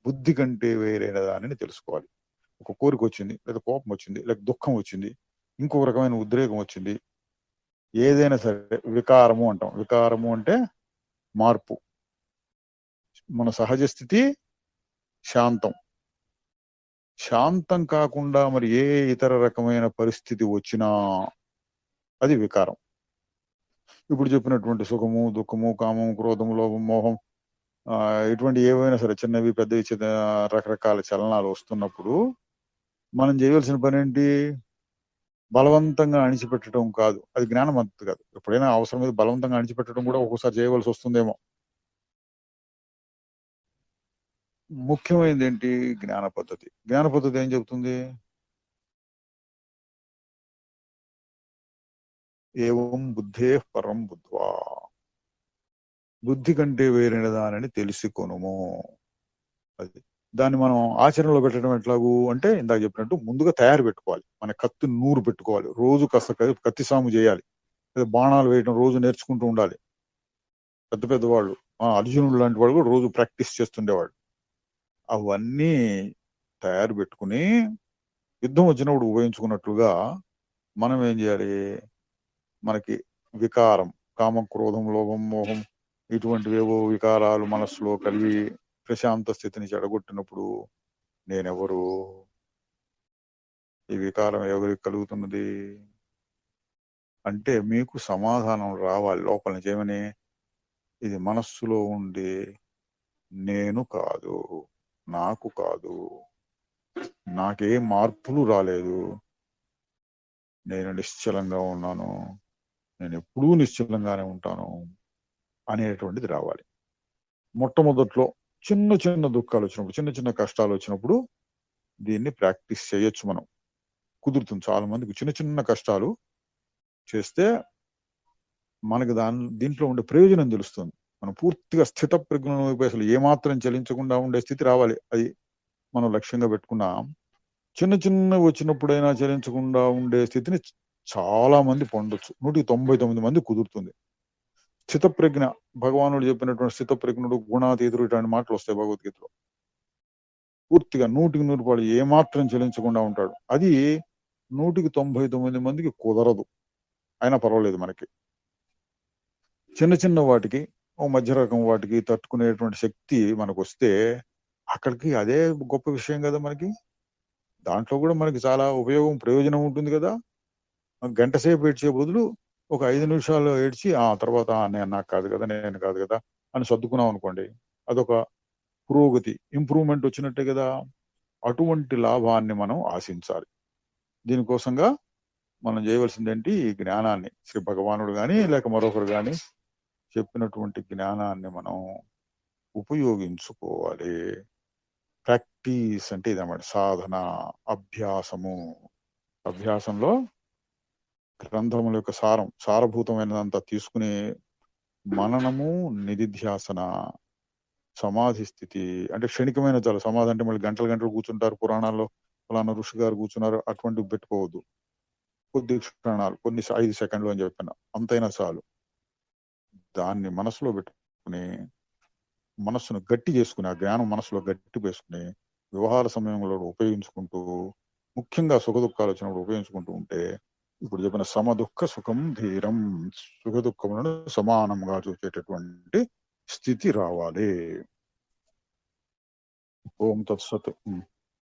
బుద్ధి కంటే వేరైన దానిని తెలుసుకోవాలి. ఒక కోరిక వచ్చింది, లేదా కోపం వచ్చింది, లేదా దుఃఖం వచ్చింది, ఇంకొక రకమైన ఉద్రేకం వచ్చింది, ఏదైనా సరే వికారము అంటాం. వికారము అంటే మార్పు. మన సహజ స్థితి శాంతం, శాంతం కాకుండా మరి ఏ ఇతర రకమైన పరిస్థితి వచ్చినా అది వికారం. ఇప్పుడు చెప్పినటువంటి సుఖము, దుఃఖము, కామం, క్రోధము, లోభం, మోహం ఇటువంటి ఏవైనా సరే చిన్నవి పెద్దవి రకరకాల చలనాలు వస్తున్నప్పుడు మనం చేయవలసిన పని ఏంటి? బలవంతంగా అణిచిపెట్టడం కాదు. అది జ్ఞానవంతు కాదు. ఎప్పుడైనా అవసరం మీద బలవంతంగా అణిచిపెట్టడం కూడా ఒక్కోసారి చేయవలసి వస్తుందేమో. ముఖ్యమైనది ఏంటి? జ్ఞాన పద్ధతి. జ్ఞాన పద్ధతి ఏం చెబుతుంది? ఏవం బుద్ధే పరం బుద్ధ్వా, బుద్ధి కంటే వేరైన దానిని తెలుసుకొనుము. అది దాన్ని మనం ఆచరణలో పెట్టడం ఎట్లాగూ అంటే ఇందాక చెప్పినట్టు ముందుగా తయారు పెట్టుకోవాలి. మన కత్తి నూరు పెట్టుకోవాలి. రోజు కాస్త కత్తి సాము చేయాలి. లేదా బాణాలు వేయడం రోజు నేర్చుకుంటూ ఉండాలి. పెద్ద పెద్ద వాళ్ళు అర్జునుడు లాంటి వాళ్ళు కూడా రోజు ప్రాక్టీస్ చేస్తుండేవాడు. అవన్నీ తయారు పెట్టుకుని యుద్ధం వచ్చినప్పుడు ఉపయోగించుకున్నట్లుగా మనం ఏం చేయాలి? మనకి వికారం, కామం, క్రోధం, లోభం, మోహం ఇటువంటివేవో వికారాలు మనస్సులో కలిగి ప్రశాంత స్థితిని చెడగొట్టినప్పుడు నేనెవరు? ఈ వికారం ఎవరికి కలుగుతున్నది అంటే మీకు సమాధానం రావాలి లోపల నుంచి. ఏమని? ఇది మనస్సులో ఉండే నేను కాదు, నాకు కాదు, నాకే మార్పులు రాలేదు, నేను నిశ్చలంగా ఉన్నాను, నేను ఎప్పుడూ నిశ్చలంగానే ఉంటాను అనేటువంటిది రావాలి. మొట్టమొదట్లో చిన్న చిన్న దుఃఖాలు వచ్చినప్పుడు, చిన్న చిన్న కష్టాలు వచ్చినప్పుడు దీన్ని ప్రాక్టీస్ చేయొచ్చు. మనం కుదురుతుంది. చాలా మందికి చిన్న చిన్న కష్టాలు చేస్తే మనకి దీంట్లో ఉండే ప్రయోజనం తెలుస్తుంది. మనం పూర్తిగా స్థిత ప్రజ్ఞను వైపు అసలు ఏమాత్రం చలించకుండా ఉండే స్థితి రావాలి. అది మనం లక్ష్యంగా పెట్టుకున్నాం. చిన్న చిన్న వచ్చినప్పుడైనా చలించకుండా ఉండే స్థితిని చాలా మంది పొందొచ్చు. 199 మంది కుదురుతుంది. స్థిత ప్రజ్ఞ, భగవానుడు చెప్పినటువంటి స్థిత ప్రజ్ఞుడు, గుణాతీతుడు ఇటువంటి మాటలు వస్తాయి భగవద్గీతలో. పూర్తిగా 100% ఏమాత్రం చెలించకుండా ఉంటాడు. అది 199 మందికి కుదరదు. అయినా పర్వాలేదు. మనకి చిన్న చిన్న వాటికి, ఓ మధ్య రకం వాటికి తట్టుకునేటువంటి శక్తి మనకు వస్తే అక్కడికి అదే గొప్ప విషయం కదా. మనకి దాంట్లో కూడా మనకి చాలా ఉపయోగం, ప్రయోజనం ఉంటుంది కదా. గంట సేపు ఏడ్చే బదులు ఒక 5 నిమిషాలు ఏడ్చి ఆ తర్వాత నేను నాకు కాదు కదా, నేను కాదు కదా అని సర్దుకున్నాం అనుకోండి, అదొక పురోగతి, ఇంప్రూవ్మెంట్ వచ్చినట్టే కదా. అటువంటి లాభాన్ని మనం ఆశించాలి. దీనికోసంగా మనం చేయవలసింది ఏంటి? ఈ జ్ఞానాన్ని, శ్రీ భగవానుడు గాని లేక మరొకరు గాని చెప్పినటువంటి జ్ఞానాన్ని మనం ఉపయోగించుకోవాలి. ప్రాక్టీస్ అంటే ఇదన్నమాట. సాధన, అభ్యాసము. అభ్యాసంలో గ్రంథముల యొక్క సారభూతమైనదంతా తీసుకుని మననము, నిధిధ్యాసన, సమాధి స్థితి అంటే క్షణికమైన చాలు. సమాధి అంటే మళ్ళీ గంటలు గంటలు కూర్చుంటారు, పురాణాల్లో ఫలానా ఋషి గారు కూర్చున్నారు అటువంటివి పెట్టుకోవద్దు. కొద్ది క్షణాలు, కొన్ని 5 సెకండ్లు అని చెప్పిన అంతైనా చాలు. దాన్ని మనసులో పెట్టుకుని మనస్సును గట్టి చేసుకుని, ఆ జ్ఞానం మనసులో గట్టి వేసుకుని వ్యవహార సమయంలో ఉపయోగించుకుంటూ, ముఖ్యంగా సుఖ దుఃఖాలు వచ్చినప్పుడు ఉపయోగించుకుంటూ ఉంటే ఇప్పుడు చెప్పిన సమదుఃఖ సుఖం ధీరం, సుఖ దుఃఖములను సమానంగా చూసేటటువంటి స్థితి రావాలి. ఓం తత్సత్.